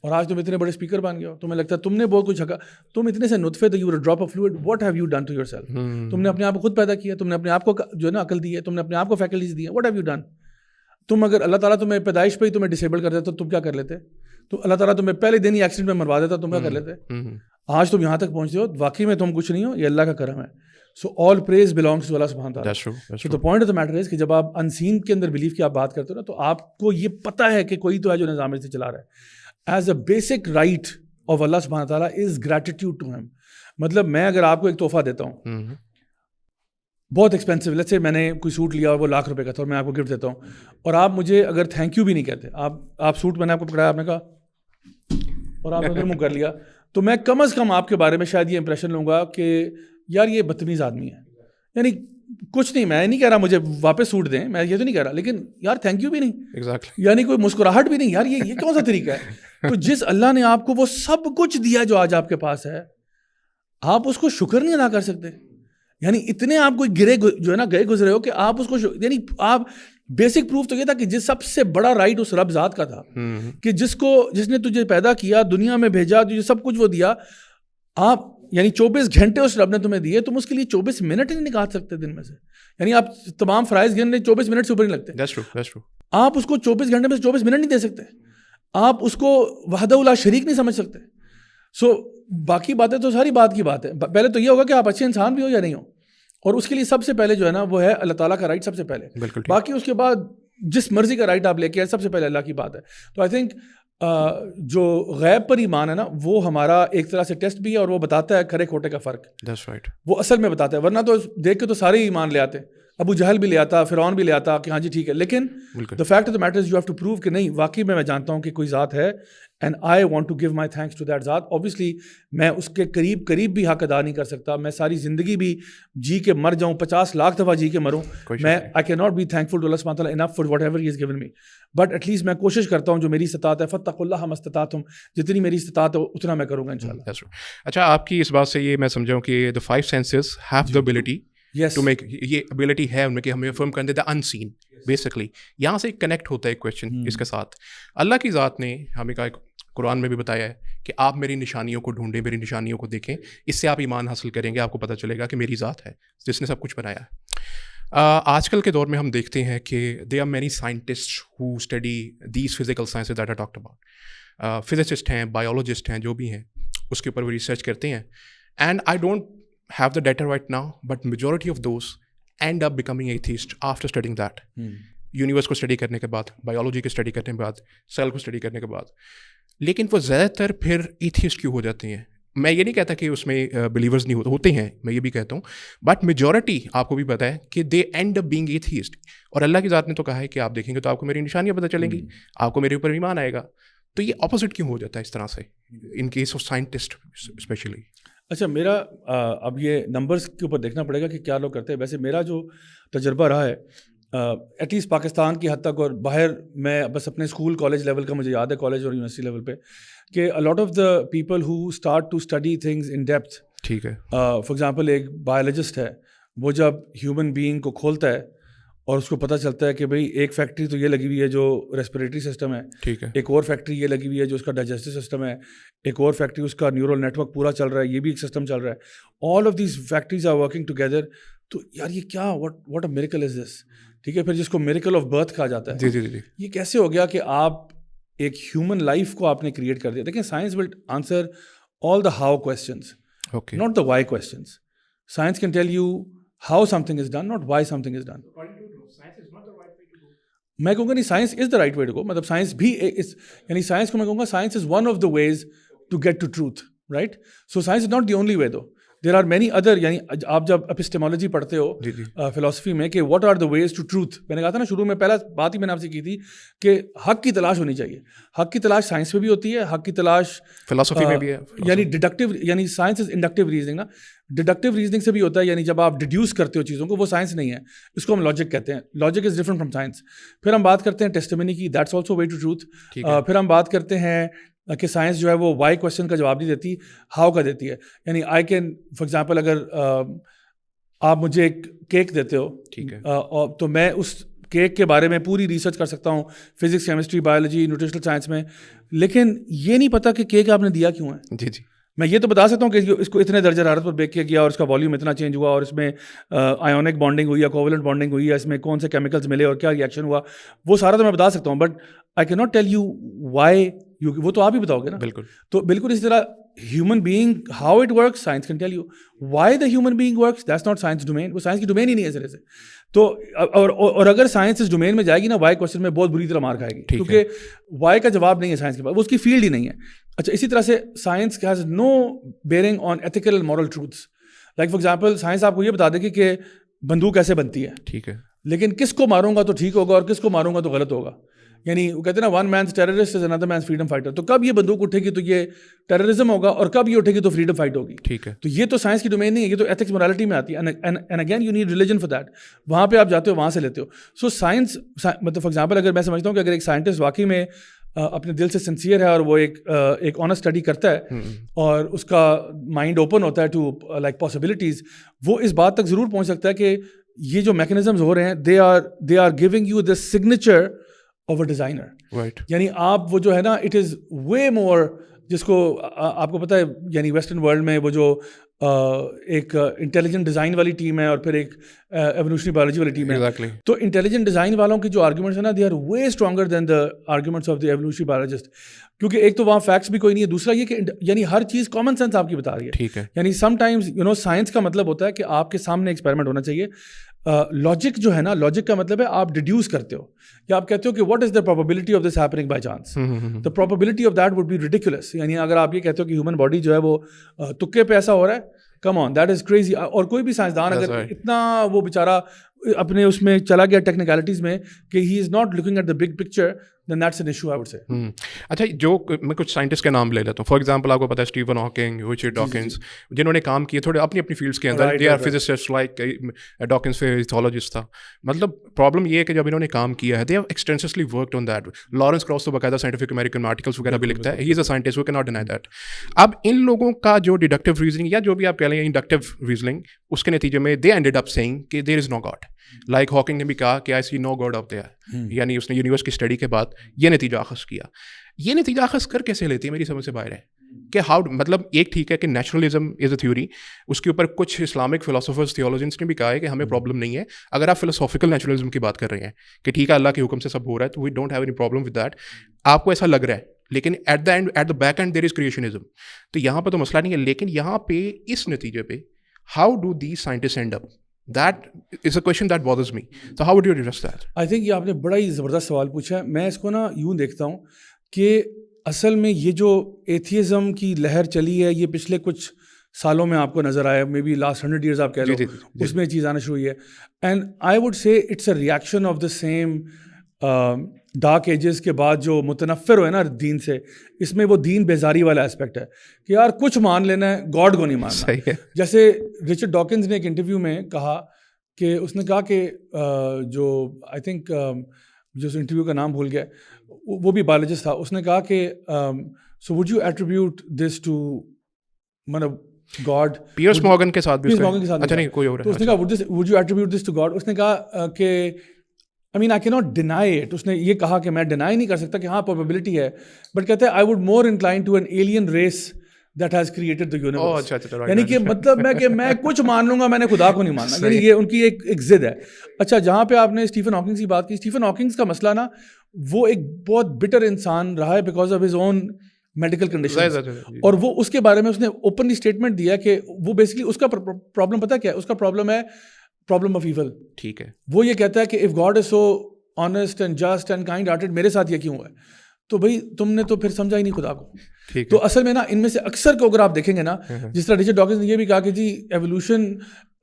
اور آج تم اتنے بڑے اسپیکر بن گئے ہو. تمہیں لگتا ہے تم نے بہت کچھ حقا, تم اتنے سے نطفے تھے, you were a drop of fluid. What have you done to yourself? تم نے اپنے آپ کو خود پیدا کیا, تم نے اپنے آپ کو جو ہے نا عقل دی ہے, تم نے اپنے آپ کو فیکلٹیز دی ہیں. What have you done? تم اگر اللہ تعالیٰ تمہیں پیدائش پہ ہی تمہیں ڈسیبل کر دیتا تو تم کیا کر لیتے؟ تو اللہ تعالیٰ تمہیں پہلے دن ہی ایکسیڈنٹ میں مروا دیتا تم کیا کر لیتے؟ آج تم یہاں تک پہنچتے ہو, واقعی میں تم کچھ نہیں ہو, یہ اللہ کا کرم ہے. سو آل پریز بلانگس ٹو اللہ سبحانہ تعالیٰ. So the point of the matter is کہ جب آپ انسین کے اندر بلیف کی آپ بات کرتے ہو نا تو آپ کو یہ پتہ ہے کہ کوئی تو ہے جو نظام سے چلا رہا ہے. As a basic right of Allah سبحانہ تعالیٰ از گریٹیٹیوڈ ٹو ہم. مطلب میں اگر آپ کو ایک تحفہ دیتا ہوں بہت ایکسپینسو, لیٹس سے میں نے کوئی سوٹ لیا اور وہ لاکھ روپے کا تھا اور میں آپ کو گفٹ دیتا ہوں, اور آپ مجھے اگر تھینک یو بھی نہیں کہتے, آپ سوٹ میں نے آپ کو پکڑایا, آپ نے کہا اور آپ نے منہ کر لیا, تو میں کم از کم آپ کے بارے میں شاید یہ امپریشن لوں گا کہ یار یہ بدتمیز آدمی ہے. یعنی کچھ نہیں, میں نہیں کہہ رہا مجھے واپس سوٹ دیں, میں یہ تو نہیں کہہ رہا, لیکن یار تھینک یو بھی نہیں, یعنی کوئی مسکراہٹ بھی نہیں. یار یہ کون سا طریقہ ہے؟ تو جس اللہ نے آپ کو وہ سب کچھ دیا جو آج آپ کے پاس ہے, آپ اس کو شکر نہیں ادا کر سکتے. یعنی اتنے آپ کو گرے جو ہے نا گئے گزرے ہو کہ آپ اس کو یعنی آپ بیسک پروف تو یہ تھا کہ جس سب سے بڑا رائٹ اس رب ذات کا تھا کہ جس نے تجھے پیدا کیا, دنیا میں بھیجا, تجھے سب کچھ وہ دیا. آپ یعنی 24 گھنٹے اس رب نے تمہیں دیے, تم اس کے لیے 24 منٹ ہی نہیں نکال سکتے دن میں سے. یعنی آپ تمام فرائض گننے 24 منٹ سے اوپر نہیں لگتے. آپ اس کو 24 گھنٹے میں سے 24 منٹ نہیں دے سکتے. آپ اس کو وحدہ لا شریک نہیں سمجھ سکتے. سو باقی باتیں تو ساری بات کی بات ہے. پہلے تو یہ ہوگا کہ آپ اچھے انسان بھی ہو یا نہیں ہو, اور اس کے لیے سب سے پہلے جو ہے نا وہ ہے اللہ تعالیٰ کا رائٹ سب سے پہلے. باقی اس کے بعد جس مرضی کا رائٹ آپ لے کے آئے سب سے پہلے اللہ کی بات ہے. تو آئی تھنک جو غیب پر ایمان ہے نا وہ ہمارا ایک طرح سے ٹیسٹ بھی ہے, اور وہ بتاتا ہے کھرے کھوٹے کا فرق. وہ اصل میں بتاتا ہے, ورنہ تو دیکھ کے تو سارے ایمان لے آتے, ابو جہل بھی لے آتا, فرعون بھی لے آتا کہ ہاں جی ٹھیک ہے, لیکن the fact of the matter is you have to prove کہ نہیں واقعی میں جانتا ہوں کہ کوئی ذات ہے, and I want to give my thanks to that ذات. اوبیسلی میں اس کے قریب بھی حق ادا نہیں کر سکتا, میں ساری زندگی بھی جی کے مر جاؤں, 50 لاکھ دفعہ جی کے مروں, میں I can not be thankful to Allah سبحانہ وتعالیٰ enough for whatever he has given me, but at least میں کوشش کرتا ہوں جو میری استطاعت ہے, فاتقوا اللہ ما استطعتم, جتنی میری استطاعت ہے اتنا میں کروں گا انشاءاللہ. اچھا, آپ کی اس بات سے یہ میں سمجھا ہوں کہ the 5 senses have the ability to make, یہ ability ہے ان میں کہ ہمیں افرم کرنے دا unseen. بیسکلی یہاں سے کنیکٹ ہوتا ہے ایک کویشچن اس کے ساتھ. اللہ کی ذات نے ہمیں کہا قرآن میں بھی بتایا ہے کہ آپ میری نشانیوں کو ڈھونڈیں, میری نشانیوں کو دیکھیں, اس سے آپ ایمان حاصل کریں گے, آپ کو پتہ چلے گا کہ میری ذات ہے جس نے سب کچھ بنایا ہے. آج کل کے دور میں ہم دیکھتے ہیں کہ they are many scientist who study these physical sciences that are talked about. Physicist ہیں, بایولوجسٹ ہیں, جو بھی ہیں اس کے اوپر وہ ریسرچ کرتے ہیں. And I don't have the data right now, but majority of those and up becoming atheist after studying that. Universe کو اسٹڈی کرنے کے بعد, بایولوجی کی اسٹڈی کرنے کے بعد, سیل کو اسٹڈی کرنے کے بعد. لیکن وہ زیادہ تر پھر ایتھیسٹ کیوں ہو جاتے ہیں؟ میں یہ نہیں کہتا کہ اس میں بلیورز نہیں ہوتے ہیں, میں یہ بھی کہتا ہوں, بٹ میجورٹی آپ کو بھی پتہ ہے کہ دے اینڈ اپ بینگ ایتھیسٹ. اور اللہ کی ذات نے تو کہا ہے کہ آپ دیکھیں گے تو آپ کو میری نشانیاں پتہ چلیں گی, آپ کو میرے اوپر ایمان آئے گا. تو یہ اپوزٹ کیوں ہو جاتا ہے اس طرح سے in case of scientist especially? اچھا, میرا اب یہ نمبرز کے اوپر دیکھنا پڑے گا کہ کیا لوگ کرتے ہیں. ویسے میرا جو تجربہ رہا ہے ایٹ لیسٹ پاکستان کی حد تک, اور باہر میں بس اپنے اسکول کالج لیول کا مجھے یاد ہے, کالج اور یونیورسٹی لیول پہ, کہ a lot of the people who start to study things in depth, ٹھیک ہے, فار ایگزامپل ایک بایولوجسٹ ہے, وہ جب ہیومن بینگ کو کھولتا ہے اور اس کو پتہ چلتا ہے کہ بھئی ایک فیکٹری تو یہ لگی ہوئی ہے جو ریسپریٹری سسٹم ہے, ٹھیک ہے, ایک اور فیکٹری یہ لگی ہوئی ہے جو اس کا ڈائجسٹو سسٹم ہے, ایک اور فیکٹری اس کا نیورل نیٹ ورک پورا چل رہا ہے, یہ بھی ایک سسٹم چل رہا ہے, all of these factories are working together. تو یار یہ کیا, واٹ اے میریکل از دس. ٹھیک ہے, پھر جس کو میریکل آف برتھ کہا جاتا ہے. جی جی جی, یہ کیسے ہو گیا کہ آپ ایک ہیومن لائف کو آپ نے کریٹ کر دیا. دیکھیں, science will answer all the how questions, okay, not the why questions. Science can tell you how something is done, not why something is done. میں کہوں گا نہیں, science is the right way to go. مطلب سائنس بھی یعنی سائنس کو میں کہوں گا science is one of the ways to get to truth, right. So science is not the only way, though there are many other. یعنی آپ جب اپسٹیمولوجی پڑھتے ہو فلاسفی میں کہ what are the ways to truth, میں نے کہا تھا نا شروع میں, پہلا بات ہی میں نے آپ سے کی تھی کہ حق کی تلاش ہونی چاہیے. حق کی تلاش سائنس میں بھی ہوتی ہے, حق کی تلاش فلاسفی میں بھی ہے. یعنی ڈیڈکٹیو, یعنی سائنس از انڈکٹیو ریزننگ نا, ڈیڈکٹیو ریزننگ سے بھی ہوتا ہے. یعنی جب آپ ڈیڈیوس کرتے ہو چیزوں کو, وہ سائنس نہیں ہے, اس کو ہم لاجک کہتے ہیں. Logic is different from science. پھر ہم بات کرتے ہیں ٹیسٹیمنی کی, that's also way to truth. پھر ہم بات کرتے ہیں کہ سائنس جو ہے وہ وائی کوشچن کا جواب نہیں دیتی, ہاؤ کا دیتی ہے. یعنی آئی کین فار ایگزامپل, اگر آپ مجھے ایک کیک دیتے ہو, ٹھیک ہے, تو میں اس کیک کے بارے میں پوری ریسرچ کر سکتا ہوں, physics, chemistry, biology, nutritional science میں, لیکن یہ نہیں پتا کہ کیک آپ نے دیا کیوں ہے. جی جی, میں یہ تو بتا سکتا ہوں کہ اس کو اتنے درجہ حرارت پر بیک کیا گیا اور اس کا والیوم اتنا چینج ہوا اور اس میں آئیونک بانڈنگ ہوئی یا کوولنٹ بانڈنگ ہوئی یا اس میں کون سے کیمیکلز ملے اور کیا ریئیکشن ہوا, وہ سارا تو میں بتا سکتا ہوں, بٹ آئی کی not tell you why you, وہ تو آپ ہی بتاؤ گے نا. بالکل. تو بالکل اسی طرح human being, how it works, science can tell you. Why the human being works, that's not science domain, وہ سائنس کی ڈومین ہی نہیں ہے سرے سے. تو اور اگر سائنس اس ڈومین میں جائے گی نا, وائی کوشچن میں بہت بری طرح مار کھائے گی, کیونکہ وائی کا جواب نہیں ہے سائنس کے پاس, وہ اس کی فیلڈ ہی نہیں ہے. اچھا, اسی طرح سے science has no bearing on ethical and moral truths. Like for example, science آپ کو یہ بتا دے گی کہ بندوق کیسے بنتی ہے, ٹھیک ہے, لیکن کس کو ماروں گا تو ٹھیک ہوگا اور کس کو ماروں گا تو غلط ہوگا. یعنی وہ کہتے ہیں نا, ون مینس ٹیررسٹ از اندر مینس فریڈم فائٹر. تو کب یہ بندوق اٹھے گی تو یہ ٹیررزم ہوگا, اور کب یہ اٹھے گی تو فریڈم فائٹ ہوگی. ٹھیک ہے. تو یہ تو سائنس کی ڈومین نہیں ہے, یہ تو ایتھکس مورالٹی میں آتی ہے. And again you need religion for that. وہاں پہ آپ جاتے ہو, وہاں سے لیتے ہو. سو سائنس مطلب فار ایگزامپل, اگر میں سمجھتا ہوں کہ اگر ایک سائنٹسٹ واقعی میں اپنے دل سے سنسیئر ہے اور وہ ایک آنیسٹ اسٹڈی کرتا ہے اور اس کا مائنڈ اوپن ہوتا ہے ٹو لائک پاسبلٹیز, وہ اس بات تک ضرور پہنچ سکتا ہے کہ یہ جو میکینزمز ہو رہے ہیں, they are giving you the signature of a designer. Right. یعنی آپ وہ جو ہے نا, اٹ از وے مور, جس کو آپ کو پتہ ہے, یعنی ویسٹرن ورلڈ میں وہ جو ایک انٹیلیجنٹ ڈیزائن والی ٹیم ہے اور پھر ایک ایوولوشنری بایولوجی والی ٹیم ہے. تو انٹیلیجنٹ ڈیزائن والوں کی جو آرگومنٹس ہیں نا, they are way stronger than the arguments of the evolutionary biologist, کیونکہ ایک تو وہاں فیکٹس بھی کوئی نہیں ہے, دوسرا یہ کہ یعنی ہر چیز کامن سینس آپ کی بتا رہی ہے. ٹھیک ہے. یعنی sometimes you know science کا مطلب ہوتا ہے کہ آپ کے سامنے ایکسپیریمنٹ ہونا چاہیے. لاجک جو ہے نا, لاجک کا مطلب ہے آپ ڈیڈیوس کرتے ہو یا آپ کہتے ہو کہ what is the probability of this happening by chance. The probability of that would be ridiculous. یعنی اگر آپ یہ کہتے ہو کہ ہیومن باڈی جو ہے وہ تکے پہ ایسا ہو رہا ہے, کم آن, دیٹ از کریزی. اور کوئی بھی سائنسدان اگر اتنا وہ بیچارہ اپنے اس میں چلا گیا ٹیکنیکلٹیز میں کہ he is not looking at the big picture, then that's an issue I would say. اچھا, جو میں کچھ سائنٹسٹ کے نام لے لیتا ہوں. فار ایگزامپل, آپ کو پتا ہے اسٹیون ہاکنگ, رچرڈ ڈاکنز, جنہوں نے کام کیے تھوڑے اپنی اپنی فیلڈس کے اندر. They are physicist, like Dawkins physiologist تھا. مطلب پرابلم یہ ہے کہ جب انہوں نے کام کیا ہے, they have extensively worked on that. Lawrence cross تو باقاعدہ سائنٹیفک امیریکن میں آرٹیکلس وغیرہ بھی لکھتا ہے. He is a scientist, we can not deny that. اب ان لوگوں کا جو ڈیڈکٹیو ریزننگ یا جو بھی آپ کہہ لیں انڈکٹیو ریزننگ, اس کے نتیجے میں دے اینڈیڈ اپ سیئنگ کہ there is know God. Like Hawking نے بھی کہا کہ آئی سی نو گاڈ آف دیئر, یعنی اس نے یونیورس کی اسٹڈی کے بعد یہ نتیجہ اخذ کیا. یہ نتیجہ اخذ کر کیسے لیتی ہے میری سمجھ سے باہر ہے کہ ہاؤ, مطلب ایک ٹھیک ہے کہ نیچرلزم از اے تھیوری, اس کے اوپر کچھ اسلامک فلاسفرز تھیولوجنس نے بھی کہا ہے کہ ہمیں پرابلم نہیں ہے اگر آپ فلاسافیکل نیچرلزم کی بات کر رہے ہیں کہ ٹھیک ہے اللہ کے حکم سے سب ہو رہا ہے تو we don't have any problem with that, آپ کو ایسا لگ رہا ہے, لیکن at the end at the back end there is creationism. تو یہاں پہ تو مسئلہ نہیں ہے, لیکن یہاں پہ اس نتیجے پہ how do these scientist end up, that is a question that bothers me. تو how would you address that? I think یہ آپ نے بڑا ہی زبردست سوال پوچھا ہے. میں اس کو نا یوں دیکھتا ہوں کہ اصل میں یہ جو ایتھیزم کی لہر چلی ہے یہ پچھلے کچھ سالوں میں آپ کو نظر آیا, مے بی لاسٹ 100 years آپ کہہ لو, اس میں چیز آنا شروع ہوئی ہے. And I would say it's a reaction of the same dark ages کے بعد جو متنفر ہوئے نا دین سے, اس میں وہ دین بیزاری والا اسپیکٹ ہے کہ یار کچھ مان لینا ہے, گاڈ کو نہیں ماننا. جیسے رچرڈ ڈاکنز نے ایک انٹرویو میں کہا کہ اس نے کہا کہ جو آئی تھنک جو اس انٹرویو کا نام بھول گیا, وہ بھی بایولوجسٹ تھا, اس نے کہا کہ so would you attribute this to مطلب گاڈ. پیئرس مورگن کے ساتھ بھی, اچھا نہیں کوئی اور, تو اس نے کہا would you attribute this to God. اس نے کہا کہ I mean I cannot deny it. اس نے یہ کہا کہ میں ڈینائی نہیں کر سکتا کہ ہاں پروبیبلٹی ہے, بٹ کہتے ہیں I would more incline to an alien race that has created the universe. یعنی کہ مطلب میں کچھ مان لوں گا, میں نے خدا کو نہیں ماننا. یعنی یہ ان کی ایک ضد ہے. اچھا جہاں پہ آپ نے اسٹیفن ہاکنگز کی بات کی, اسٹیفن ہاکنگز کا مسئلہ نا وہ ایک بہت بٹر انسان رہا ہے because of his own medical condition, اور وہ اس کے بارے میں اس نے اوپنلی اسٹیٹمنٹ دیا کہ وہ بیسکلی اس کا پرابلم پتہ کیا ہے, اس کا پرابلم ہے پرابلم آف ایول. ٹھیک ہے, وہ یہ کہتا ہے کہ if God is so honest and just and kind hearted, میرے ساتھ یہ کیوں ہوا ہے, تو بھائی تم نے تو پھر سمجھا ہی نہیں خدا کو. تو اصل میں نا ان میں سے اکثر کو اگر آپ دیکھیں گے نا, جس طرح رچرڈ ڈاکنز نے یہ بھی کہا کہ جی evolution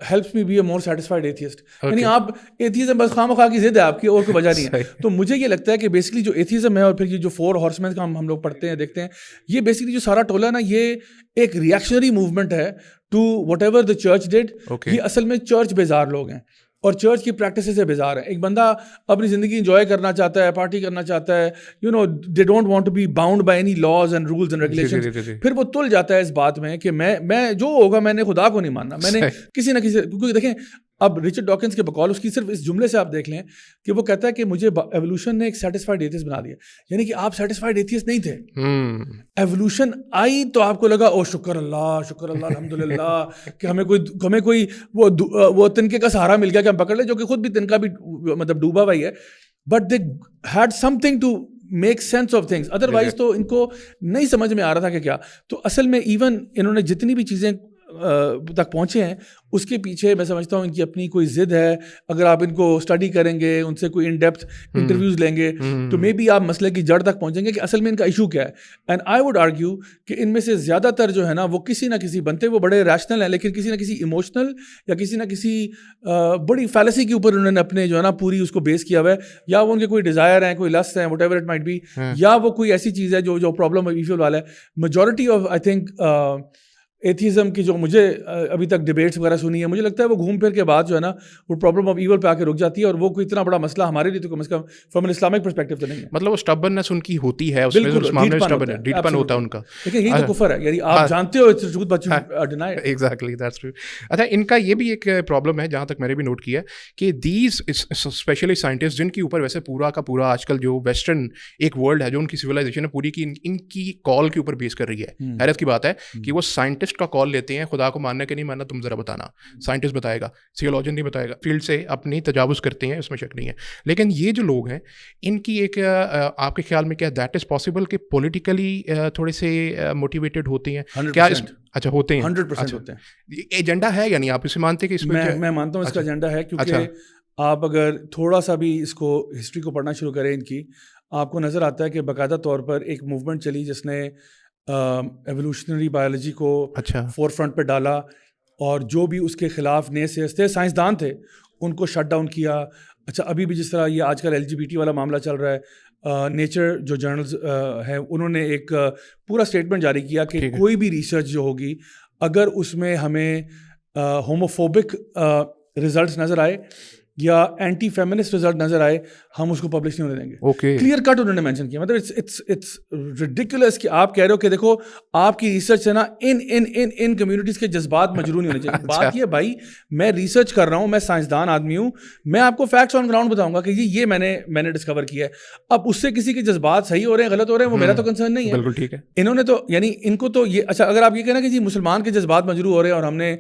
helps me be a more satisfied atheist, یعنی آپ ایتھیزم بس خواہ کی ضد ہے آپ کی, اور کوئی وجہ نہیں ہے. تو مجھے یہ لگتا ہے کہ بیسکلی جو ایتھیزم ہے اور پھر یہ جو 4 ہارسمین کا ہم لوگ پڑھتے ہیں دیکھتے ہیں, یہ بیسکلی جو سارا ٹولہ ہے نا یہ ایک ریئیکشنری موومنٹ ہے to whatever the church did. یہ اصل میں چرچ بیزار لوگ ہیں اور چرچ کی پریکٹسز سے بیزار ہے. ایک بندہ اپنی زندگی انجوائے کرنا چاہتا ہے, پارٹی کرنا چاہتا ہے, you know they don't want to be bound by any laws and rules and regulations. پھر وہ تل جاتا ہے اس بات میں کہ میں جو ہوگا میں نے خدا کو نہیں ماننا, میں نے کسی نہ کسی, کیونکہ دیکھیں اب رچرڈ ڈاکنز کے بقول اس کی صرف اس جملے سے آپ دیکھ لیں کہ وہ کہتا ہے کہ مجھے ایوولوشن نے ایک سیٹسفائڈ ایتھیسٹ بنا دیا. یعنی کہ آپ سیٹسفائڈ ایتھیسٹ نہیں تھے, ایوولوشن آئی تو آپ کو لگا او شکر اللہ الحمدللہ کہ ہمیں کوئی وہ تنکے کا سہارا مل گیا کہ ہم پکڑ لیں, جو کہ خود بھی تنکا بھی مطلب ڈوبا ہوا ہی ہے, but they had something to make sense of things, otherwise تو ان کو نہیں سمجھ میں آ رہا تھا کہ کیا. تو اصل میں ایون انہوں نے جتنی بھی چیزیں تک پہنچے ہیں اس کے پیچھے میں سمجھتا ہوں ان کی اپنی کوئی ضد ہے. اگر آپ ان کو اسٹڈی کریں گے, ان سے کوئی ان ڈیپتھ انٹرویوز لیں گے, تو مے بی آپ مسئلے کی جڑ تک پہنچیں گے کہ اصل میں ان کا ایشو کیا ہے. اینڈ آئی وڈ آرگیو کہ ان میں سے زیادہ تر جو ہے نا وہ کسی نہ کسی بنتے وہ بڑے ریشنل ہیں, لیکن کسی نہ کسی ایموشنل یا کسی نہ کسی بڑی فیلسی کے اوپر انہوں نے اپنے جو ہے نا پوری اس کو بیس کیا ہوا ہے, یا وہ ان کے کوئی ڈیزائر ہیں, کوئی لسٹ ہیں, whatever it might be, یا وہ کوئی ایسی چیز ہے جو پرابلم ایفل والا ہے. Majority of I think atheism کی جو مجھے ابھی تک ڈبیٹس وغیرہ سنی ہے, مجھے لگتا ہے وہ گھوم پھر کے بعد جو ہے نا وہ پرابلم آف ایول پہ آ کے رک جاتی ہے, اور وہ کوئی اتنا بڑا مسئلہ ہمارے لیے تو کم از کم فرام این اسلامک پرسپیکٹو تو نہیں ہے. مطلب وہ اسٹبرنس ان کی ہوتی ہے, اس میں ڈیٹپن ہوتا ہے ان کا, لیکن یہی تو کفر ہے, یعنی آپ جانتے ہو جھوٹ بچ ڈینائی. Exactly that's true. اچھا ان کا یہ بھی ایک پرابلم ہے جہاں تک میں نے بھی نوٹ کیا کہ دیز اسپیشلی سائنٹسٹ جن کے اوپر ویسے پورا کا پورا آج کل جو ویسٹرن ایک ورلڈ ہے جو ان کی سویلائزیشن ہے پوری کی ان کی کال کے اوپر بیس کر رہی ہے. حیرت کی بات ہے کہ وہ سائنٹسٹ کا کال لیتے ہیں, خدا کو ماننا کہ نہیں ماننا تم ذرا بتانا, سائنٹسٹ بتائے گا, تھیولوجن نہیں بتائے گا, فیلڈ سے اپنی تجاوز کرتے ہیں, اس میں شک نہیں ہے. لیکن یہ جو لوگ ہیں ان کی ایک آپ کے خیال میں کیا دیٹ از پاسبل کہ پولیٹیکلی تھوڑے سے موٹیویٹڈ ہوتے ہیں کیا؟ اچھا ہوتے ہیں, 100% ہوتے ہیں. ایجنڈا ہے یعنی آپ اسے مانتے ہیں کہ اس میں مانتا ہوں اس کا ایجنڈا ہے, کیونکہ آپ اگر تھوڑا سا بھی اس کو ہسٹری کو پڑھنا شروع کریں ان کی, آپ کو نظر آتا ہے کہ باقاعدہ طور پر ایک موومنٹ چلی جس نے ایوولوشنری بایولوجی کو فور فرنٹ پہ ڈالا, اور جو بھی اس کے خلاف نئے سے سائنسدان تھے ان کو شٹ ڈاؤن کیا. اچھا ابھی بھی جس طرح یہ آج کل LGBT والا معاملہ چل رہا ہے, نیچر جو جرنلز ہیں انہوں نے ایک پورا اسٹیٹمنٹ جاری کیا کہ کوئی بھی ریسرچ جو ہوگی اگر اس میں ہمیں ہوموفوبک رزلٹس نظر آئے یا اینٹی فیمنسٹ رزلٹ نظر آئے, ہم اس کو پبلش نہیں ہونے دیں گے. اوکے, کلیئر کٹ انہوں نے مینشن کیا. مطلب اٹس ریڈیکولس کہ آپ کہہ رہے ہو کہ دیکھو آپ کی ریسرچ سے نا ان کمیونٹیز کے جذبات مجروح نہیں ہونے چاہیے. بات یہ بھائی میں ریسرچ کر رہا ہوں, میں سائنسدان آدمی ہوں, میں آپ کو فیکٹس آن گراؤنڈ بتاؤں گا کہ یہ میں نے ڈسکور کیا ہے. اب اس سے کسی کے جذبات صحیح ہو رہے ہیں غلط ہو رہے ہیں وہ میرا تو کنسرن نہیں ہے. بالکل ٹھیک ہے. انہوں نے تو یعنی ان کو تو یہ اچھا اگر آپ یہ کہنا کہ جی مسلمان کے جذبات مجروح ہو رہے ہیں اور ہم نے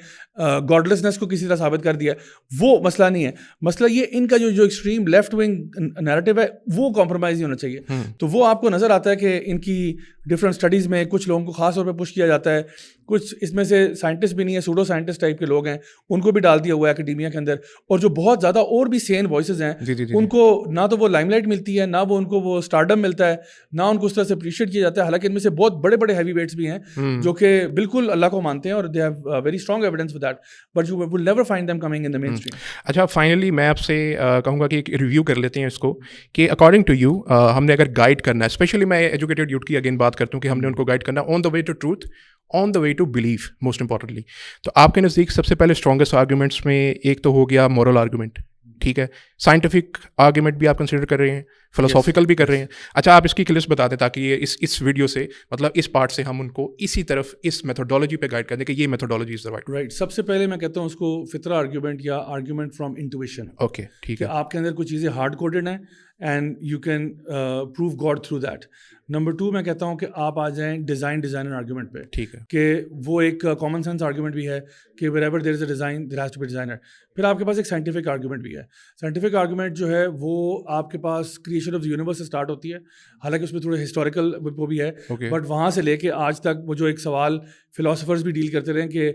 گاڈلیسنس کو کسی طرح ثابت کر دیا, وہ مسئلہ نہیں ہے. مسئلہ یہ ان کا جو ایکسٹریم لیفٹ ونگ نیریٹو ہے وہ کمپرومائز نہیں ہونا چاہیے. تو وہ آپ کو نظر آتا ہے کہ ان کی ڈفرینٹ اسٹڈیز میں کچھ لوگوں کو خاص طور پہ پش کیا جاتا ہے, کچھ اس میں سے سائنٹسٹ بھی نہیں ہے, سوڈو سائنٹسٹ ٹائپ کے لوگ ہیں, ان کو بھی ڈال دیا ہوا ہے اکیڈیمیا کے اندر. اور جو بہت زیادہ اور بھی سین وائسز ہیں ان کو نہ تو وہ لائم لائٹ ملتی ہے, نہ وہ ان کو وہ اسٹارڈم ملتا ہے, نہ ان کو اس طرح سے اپریشیٹ کیا جاتا ہے. حالانکہ ان میں سے بہت بڑے بڑے ہیوی ویٹس بھی ہیں جو کہ بالکل اللہ کو مانتے ہیں اور they have very strong evidence for that, but you will never find them coming in the mainstream. اچھا, فائنلی میں آپ سے کہوں گا کہ ایک ریویو کر لیتے ہیں اس کو کہ اکارڈنگ ٹو یو ہم نے اگر گائڈ کرنا ہے, اسپیشلی میں ایجوکیٹڈ یوتھ کی اگین بات کرتا ہوں کہ ہم نے ان کو گائڈ کرنا on the way to truth, on the way to belief most importantly. تو آپ کے نزدیک سب سے پہلے اسٹرانگیسٹ آرگومنٹس میں ایک تو ہو گیا مورل آرگومنٹ, ٹھیک ہے, سائنٹیفک آرگومنٹ بھی آپ کنسیڈر کر رہے ہیں, فلاسافیکل بھی کر رہے ہیں. اچھا, آپ اس کی ایک لسٹ بتا دیں تاکہ یہ اس ویڈیو سے مطلب اس پارٹ سے ہم ان کو اسی طرف اس میتھڈالوجی پہ گائڈ کر دیں کہ یہ میتھڈالوجی از دا رائٹ. سب سے پہلے میں کہتا ہوں اس کو فطرہ آرگیومنٹ یا آرگیومنٹ فرام انٹویشن. اوکے ٹھیک ہے, آپ کے اندر کچھ چیزیں ہارڈ کوڈڈ ہیں and you can prove God through that. Number 2 میں کہتا ہوں کہ آپ آ جائیں ڈیزائنر آرگیومنٹ پہ, ٹھیک ہے, کہ وہ ایک کامن سینس آرگیومنٹ بھی ہے کہ wherever there is a design there has to be designer. پھر آپ کے پاس ایک سائنٹیفک آرگیومنٹ بھی ہے. سائنٹیفک آرگیومنٹ جو ہے وہ آپ کے پاس کریشن آف دی یونیورس سے اسٹارٹ ہوتی ہے, حالانکہ اس میں تھوڑے ہسٹوریکل وہ بھی ہے, بٹ وہاں سے لے کے آج تک وہ جو ایک سوال فلاسفرز بھی ڈیل کرتے رہے کہ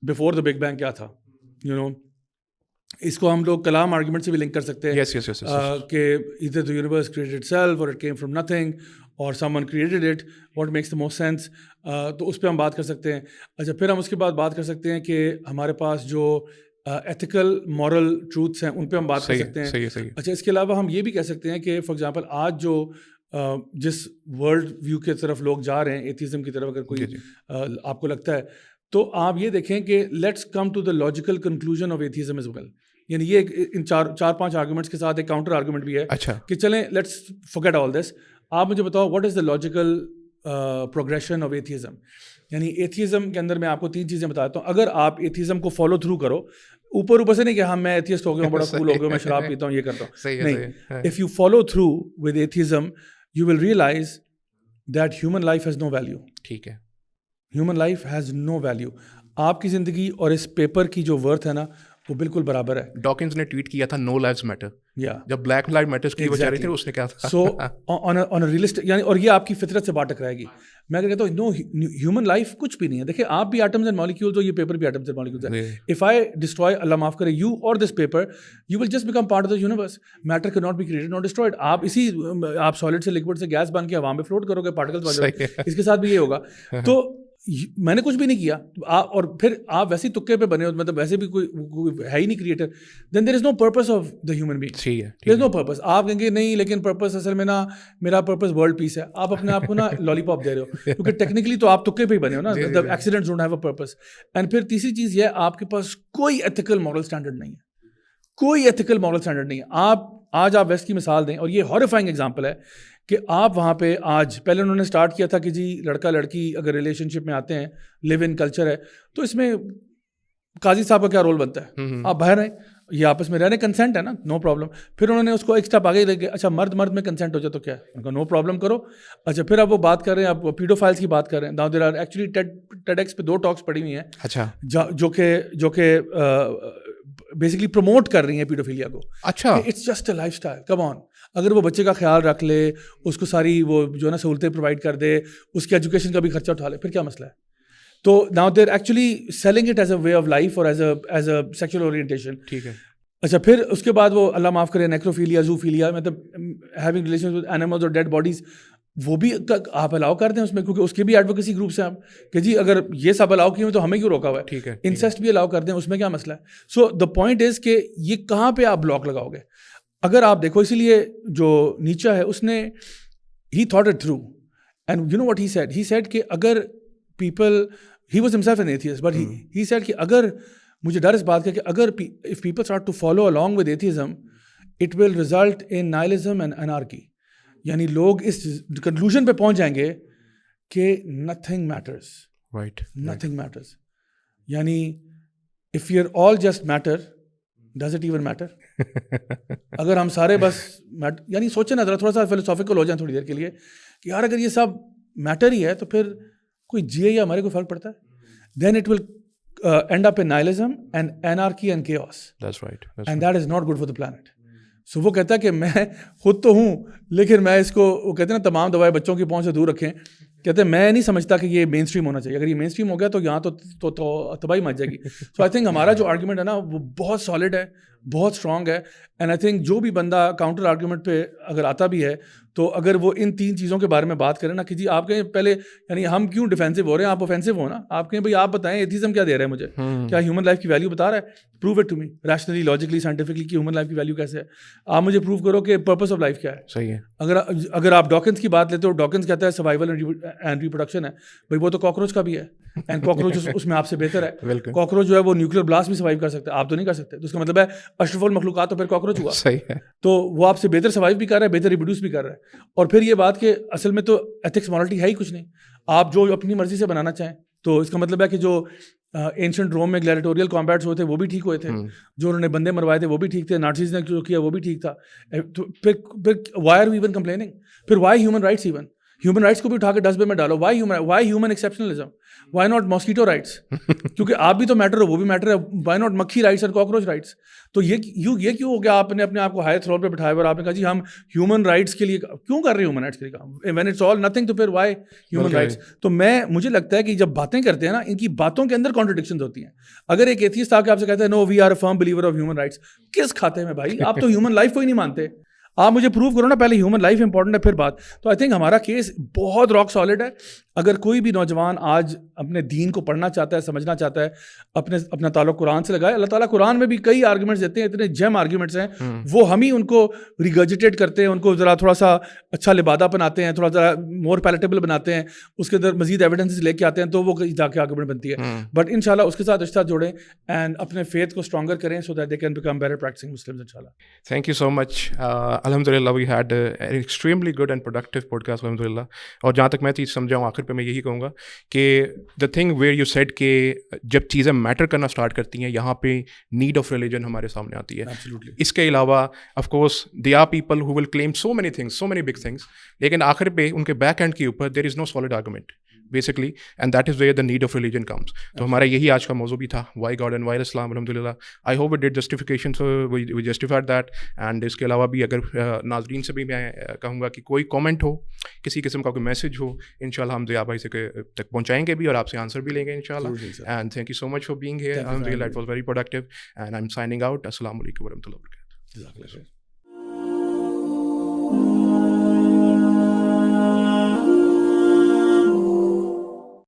بفور دا بگ بینگ کیا تھا, یو نو, اس کو ہم لوگ کلام آرگیومنٹ سے بھی لنک کر سکتے ہیں کہ either the universe created itself or it came from nothing or someone created it, what makes the most sense. تو اس پہ ہم بات کر سکتے ہیں. اچھا, پھر ہم اس کے بعد بات کر سکتے ہیں کہ ہمارے پاس جو ایتھیکل مورل ٹروتھس ہیں ان پہ ہم بات کر سکتے ہیں. اچھا, اس کے علاوہ ہم یہ بھی کہہ سکتے ہیں کہ فار ایگزامپل آج جو جس ورلڈ ویو کی طرف لوگ جا رہے ہیں, ایتھیزم کی طرف, اگر کوئی آپ کو لگتا ہے تو آپ یہ دیکھیں کہ let's come to the logical conclusion of atheism as well. یعنی یہ ان 4-5 آرگومنٹس کے ساتھ ایک کاؤنٹر آرگومنٹ بھی ہے. اچھا, کہ چلیں لیٹس فورگیٹ آل دس, آپ مجھے بتاؤ what is the logical progression of atheism. یعنی ایتھیزم کے اندر میں آپ کو 3 چیزیں بتاتا ہوں. اگر آپ ایتھیزم کو فالو تھرو کرو, اوپر سے نہیں کہ ہاں میں ایتھیسٹ ہو گیا ہوں, بڑا کول ہو گیا, میں شراب پیتا ہوں, یہ کرتا ہوں, نہیں. If you follow through with atheism you will realize that human life has no value. ٹھیک ہے, human life has no value. آپ کی زندگی اور اس پیپر کی جو ورتھ ہے نا وہ بالکل برابر ہے. ڈاکنز نے ٹویٹ کیا تھا نو لائفز میٹر, جب بلیک لائف میٹرز کی بچا رہی تھی اس نے کہا تھا. سو آن اے ریئلسٹک, یعنی اور یہ آپ کی فطرت سے بات ٹکرائے گی. میں اگر کہتا ہوں نو ہیومن لائف کچھ بھی نہیں ہے. دیکھیں آپ بھی ایٹمز اینڈ مالیکیولز ہو, یہ پیپر بھی ایٹمز اینڈ مالیکیولز ہے. اف آئی ڈسٹرائے, اللہ معاف کرے, you or this paper, you will just become part of the universe. Matter can not be created not destroyed. آپ اسی آپ سالڈ سے لکوڈ سے گیس بن کے ہوا میں فلوٹ کرو گے, پارٹیکلز بن جائیں گے. اس کے ساتھ بھی یہ ہوگا. تو میں نے کچھ بھی نہیں کیا, اور پھر آپ ویسے تکے پہ بنے ہو, مطلب ویسے بھی کوئی ہے ہی نہیں creator, then there is no purpose of the human being. There is no purpose. آپ کہیں گے نہیں لیکن پرپز اصل میں نا میرا پرپز ورلڈ پیس ہے. آپ اپنے آپ کو نا لالی پاپ دے رہے ہو, کیونکہ ٹیکنیکلی تو آپ تکے پہ ہی بنے ہو نا. Accidents don't have a purpose. And پھر تیسری چیز یہ ہے, آپ کے پاس کوئی ایتھیکل مورل اسٹینڈرڈ نہیں ہے, کوئی ایتھیکل مورل اسٹینڈرڈ نہیں ہے. آپ آج آپ ویسٹ کی مثال دیں, اور یہ ہارفائنگ ایگزامپل ہے کہ آپ وہاں پہ آج, پہلے انہوں نے اسٹارٹ کیا تھا کہ جی لڑکا لڑکی اگر ریلیشن شپ میں آتے ہیں, لیو ان کلچر ہے, تو اس میں قاضی صاحب کا کیا رول بنتا ہے؟ آپ باہر ہیں, یہ آپس میں رہنے, کنسنٹ ہے نا, نو پرابلم. پھر انہوں نے اس کو ایک اسٹیپ آگے لے کے, اچھا مرد میں کنسنٹ ہو جائے تو کیا ہے, ان کا نو پرابلم کرو. اچھا, پھر آپ وہ بات کر رہے ہیں, آپ پیڈو فائلس کی بات کر رہے ہیں. Now there are actually TEDx پہ 2 ٹاکس پڑی ہوئی ہیں, اچھا, جو کہ بیسکلی پروموٹ کر رہی ہیں پیڈوفیلیا کو. اچھا, it's just a lifestyle, come on. اگر وہ بچے کا خیال رکھ لے, اس کو ساری وہ جو ہے نا سہولتیں پرووائڈ کر دے, اس کی ایجوکیشن کا بھی خرچہ اٹھا لے, پھر کیا مسئلہ ہے؟ تو now they're actually selling it as a way of life اور ایز اے سیکچوئل اورینٹیشن. ٹھیک ہے. اچھا, پھر اس کے بعد وہ اللہ معاف کرے نیکروفیلیا, زوفیلیا, مطلب ہیونگ ریلیشن ود اینیملز اور ڈیڈ باڈیز, وہ بھی آپ الاؤ کر دیں اس میں, کیونکہ اس کے بھی ایڈوکیسی گروپس ہیں کہ جی اگر یہ سب الاؤ کیے ہوئے تو ہمیں کیوں روکا ہوا ہے. ٹھیک ہے. انسیسٹ بھی الاؤ کر دیں, اس میں کیا مسئلہ ہے؟ سو دا پوائنٹ از کہ یہ کہاں پہ آپ بلاک لگاؤ گے. اگر آپ دیکھو, اسی لیے جو نیچے ہے اس نے he thought it through, and you know what he said کہ اگر people, he was himself an atheist, but he said کہ اگر مجھے ڈر اس بات کا کہ اگر if people start to follow along with atheism, it will result in nihilism and anarchy. یعنی لوگ اس کنکلوژن پہ پہنچ جائیں گے کہ nothing matters. Right. Nothing matters. یعنی if you're all just matter, does it even matter? اگر ہم سارے بس یعنی سوچیں نا ذرا تھوڑا سا فلسافیکل ہو جائیں تھوڑی دیر کے لیے کہ یار اگر یہ سب میٹر ہی ہے تو پھر کوئی جیے یا ہمارے کوئی فرق پڑتا ہے. Then it will end up in nihilism and anarchy and chaos. That's right. And that is not good for the planet. So وہ کہتا ہے کہ میں خود تو ہوں لیکن میں اس کو وہ کہتے ہیں نا تمام دوائیں بچوں کی پہنچ سے دور رکھیں. کہتے ہیں میں نہیں سمجھتا کہ یہ مین اسٹریم ہونا چاہیے. اگر یہ مین اسٹریم ہو گیا تو یہاں تو تباہی مچ جائے گی. سو آئی تھنک ہمارا جو آرگیومنٹ ہے نا وہ بہت سالڈ ہے, بہت اسٹرانگ ہے. اینڈ آئی تھنک جو بھی بندہ کاؤنٹر آرگیومنٹ پہ اگر آتا بھی ہے تو اگر وہ ان 3 چیزوں کے بارے میں بات کریں نا کہ جی آپ کہیں پہلے یعنی ہم کیوں ڈیفینسو ہو رہے ہیں, آپ اوفینسو ہو نا, آپ کہیں بھائی آپ بتائیں ایتھیزم کیا دے رہا ہے مجھے, کیا ہیومن لائف کی ویلیو بتا رہا ہے, prove it to me rationally logically scientifically کہ ہیومن لائف کی ویلیو کیسے ہے. آپ مجھے پروو کرو کہ پرپز آف لائف کیا ہے. صحیح ہے. اگر آپ ڈاکنز کی بات لیتے ہو, ڈاکنز کہتا ہے سروائیول اینڈ ریپروڈکشن ہے, بھائی وہ تو کاکروچ کا بھی ہے اینڈ کاکروچ اس میں آپ سے بہتر ہے. کاکروچ جو ہے وہ نیوکلیر بلاسٹ بھی سروائیو کر سکتا ہے, آپ تو نہیں کر سکتے. تو اس کا مطلب ہے اشرف المخلوقات تو پھر کاکروچ ہوا. صحیح ہے. تو وہ آپ سے بہتر سروائیو بھی کر رہا ہے, بہتر ریپروڈیوس بھی کر رہا ہے. اور پھر یہ بات کہ اصل میں تو ایتھکس مورالٹی ہے ہی کچھ نہیں, آپ جو اپنی مرضی سے بنانا چاہیں. تو اس کا مطلب ہے کہ جو اینشنٹ روم میں گلیڈیٹوریل کمبیٹس ہوئے تھے وہ بھی ٹھیک ہوئے تھے, جو انہوں نے بندے مروائے تھے وہ بھی ٹھیک تھے, نازیز نے جو کیا وہ بھی ٹھیک تھا. تو پھر why are we even complaining, پھر why human rights even, human rights کو بھی اٹھا کے ڈسٹ بن میں ڈالو. Why human exceptionalism, why not mosquito rights, کیونکہ آپ بھی تو میٹر ہو وہ بھی میٹر ہے. وائی ناٹ مکھی رائٹس اور کاکروچ رائٹس. تو یہ کیوں ہو گیا آپ نے اپنے آپ کو ہائر تھرون پہ بٹھایا اور آپ نے کہا جی ہم ہیومن رائٹس کے لیے کیوں کر رہے ہیں, ہیومن رائٹس کے لیے کام, وین اٹس آل نتھنگ تو پھر وائی ہیومن رائٹس. تو مجھے لگتا ہے کہ جب باتیں کرتے ہیں نا ان کی باتوں کے اندر کانٹرڈکشنز ہوتی ہیں. اگر ایک ایتھیسٹ آ کے آپ سے کہتا ہے no we are a firm believer of human rights, کس کھاتے میں بھائی, آپ تو ہیومن لائف کو ہی نہیں مانتے. آپ مجھے پروو کرو نا پہلے ہیومن لائف امپورٹنٹ ہے پھر بات. تو آئی تھنک ہمارا کیس بہت راک سالڈ ہے. اگر کوئی بھی نوجوان آج اپنے دین کو پڑھنا چاہتا ہے, سمجھنا چاہتا ہے, اپنا تعلق قرآن سے لگائے. اللہ تعالیٰ قرآن میں بھی کئی آرگیومنٹس دیتے ہیں, اتنے جیم آرگیومنٹس ہیں, وہ ہم ہی ان کو ریگرجیٹیٹ کرتے ہیں, ان کو ذرا تھوڑا سا اچھا لبادہ بناتے ہیں, تھوڑا ذرا مور پیلیٹیبل بناتے ہیں, اس کے اندر مزید ایویڈنس لے کے آتے ہیں, تو وہ جا کے آرگیومنٹ بنتی ہے. بٹ ان شاء اللہ اس کے ساتھ رشتہ جوڑیں اینڈ اپنے فیتھ کو اسٹرانگر کریں so that they can become better practicing Muslims ان شاء اللہ. Thank you so much. الحمد للہ we had extremely good and productive podcast الحمد للہ. اور جہاں تک میں چیز سمجھا ہوں آخر پہ میں یہی کہوں گا کہ the thing where you said کہ جب چیزیں میٹر کرنا اسٹارٹ کرتی ہیں یہاں پہ نیڈ آف ریلیجن ہمارے سامنے آتی ہے. اس کے علاوہ of course they are people who will claim so many things, so many big things, لیکن آخر پہ ان کے بیک اینڈ کے اوپر there is no solid argument basically, and that is where the need of religion comes. تو ہمارا یہی آج کا موضوع بھی تھا, why God and why Islam. الحمد للہ I hope it did justification, so we justified that. And اس کے علاوہ بھی اگر ناظرین سے بھی میں کہوں گا کہ کوئی کامنٹ ہو, کسی قسم کا کوئی میسج ہو, ان شاء اللہ ہم ضیاء بھائی سے تک پہنچائیں گے بھی اور آپ سے آنسر بھی لیں گے ان شاء اللہ. And thank you so much for being here. الحمد للہ it was very productive and I am signing out. السلام علیکم ورحمۃ اللہ وبرکاتہ.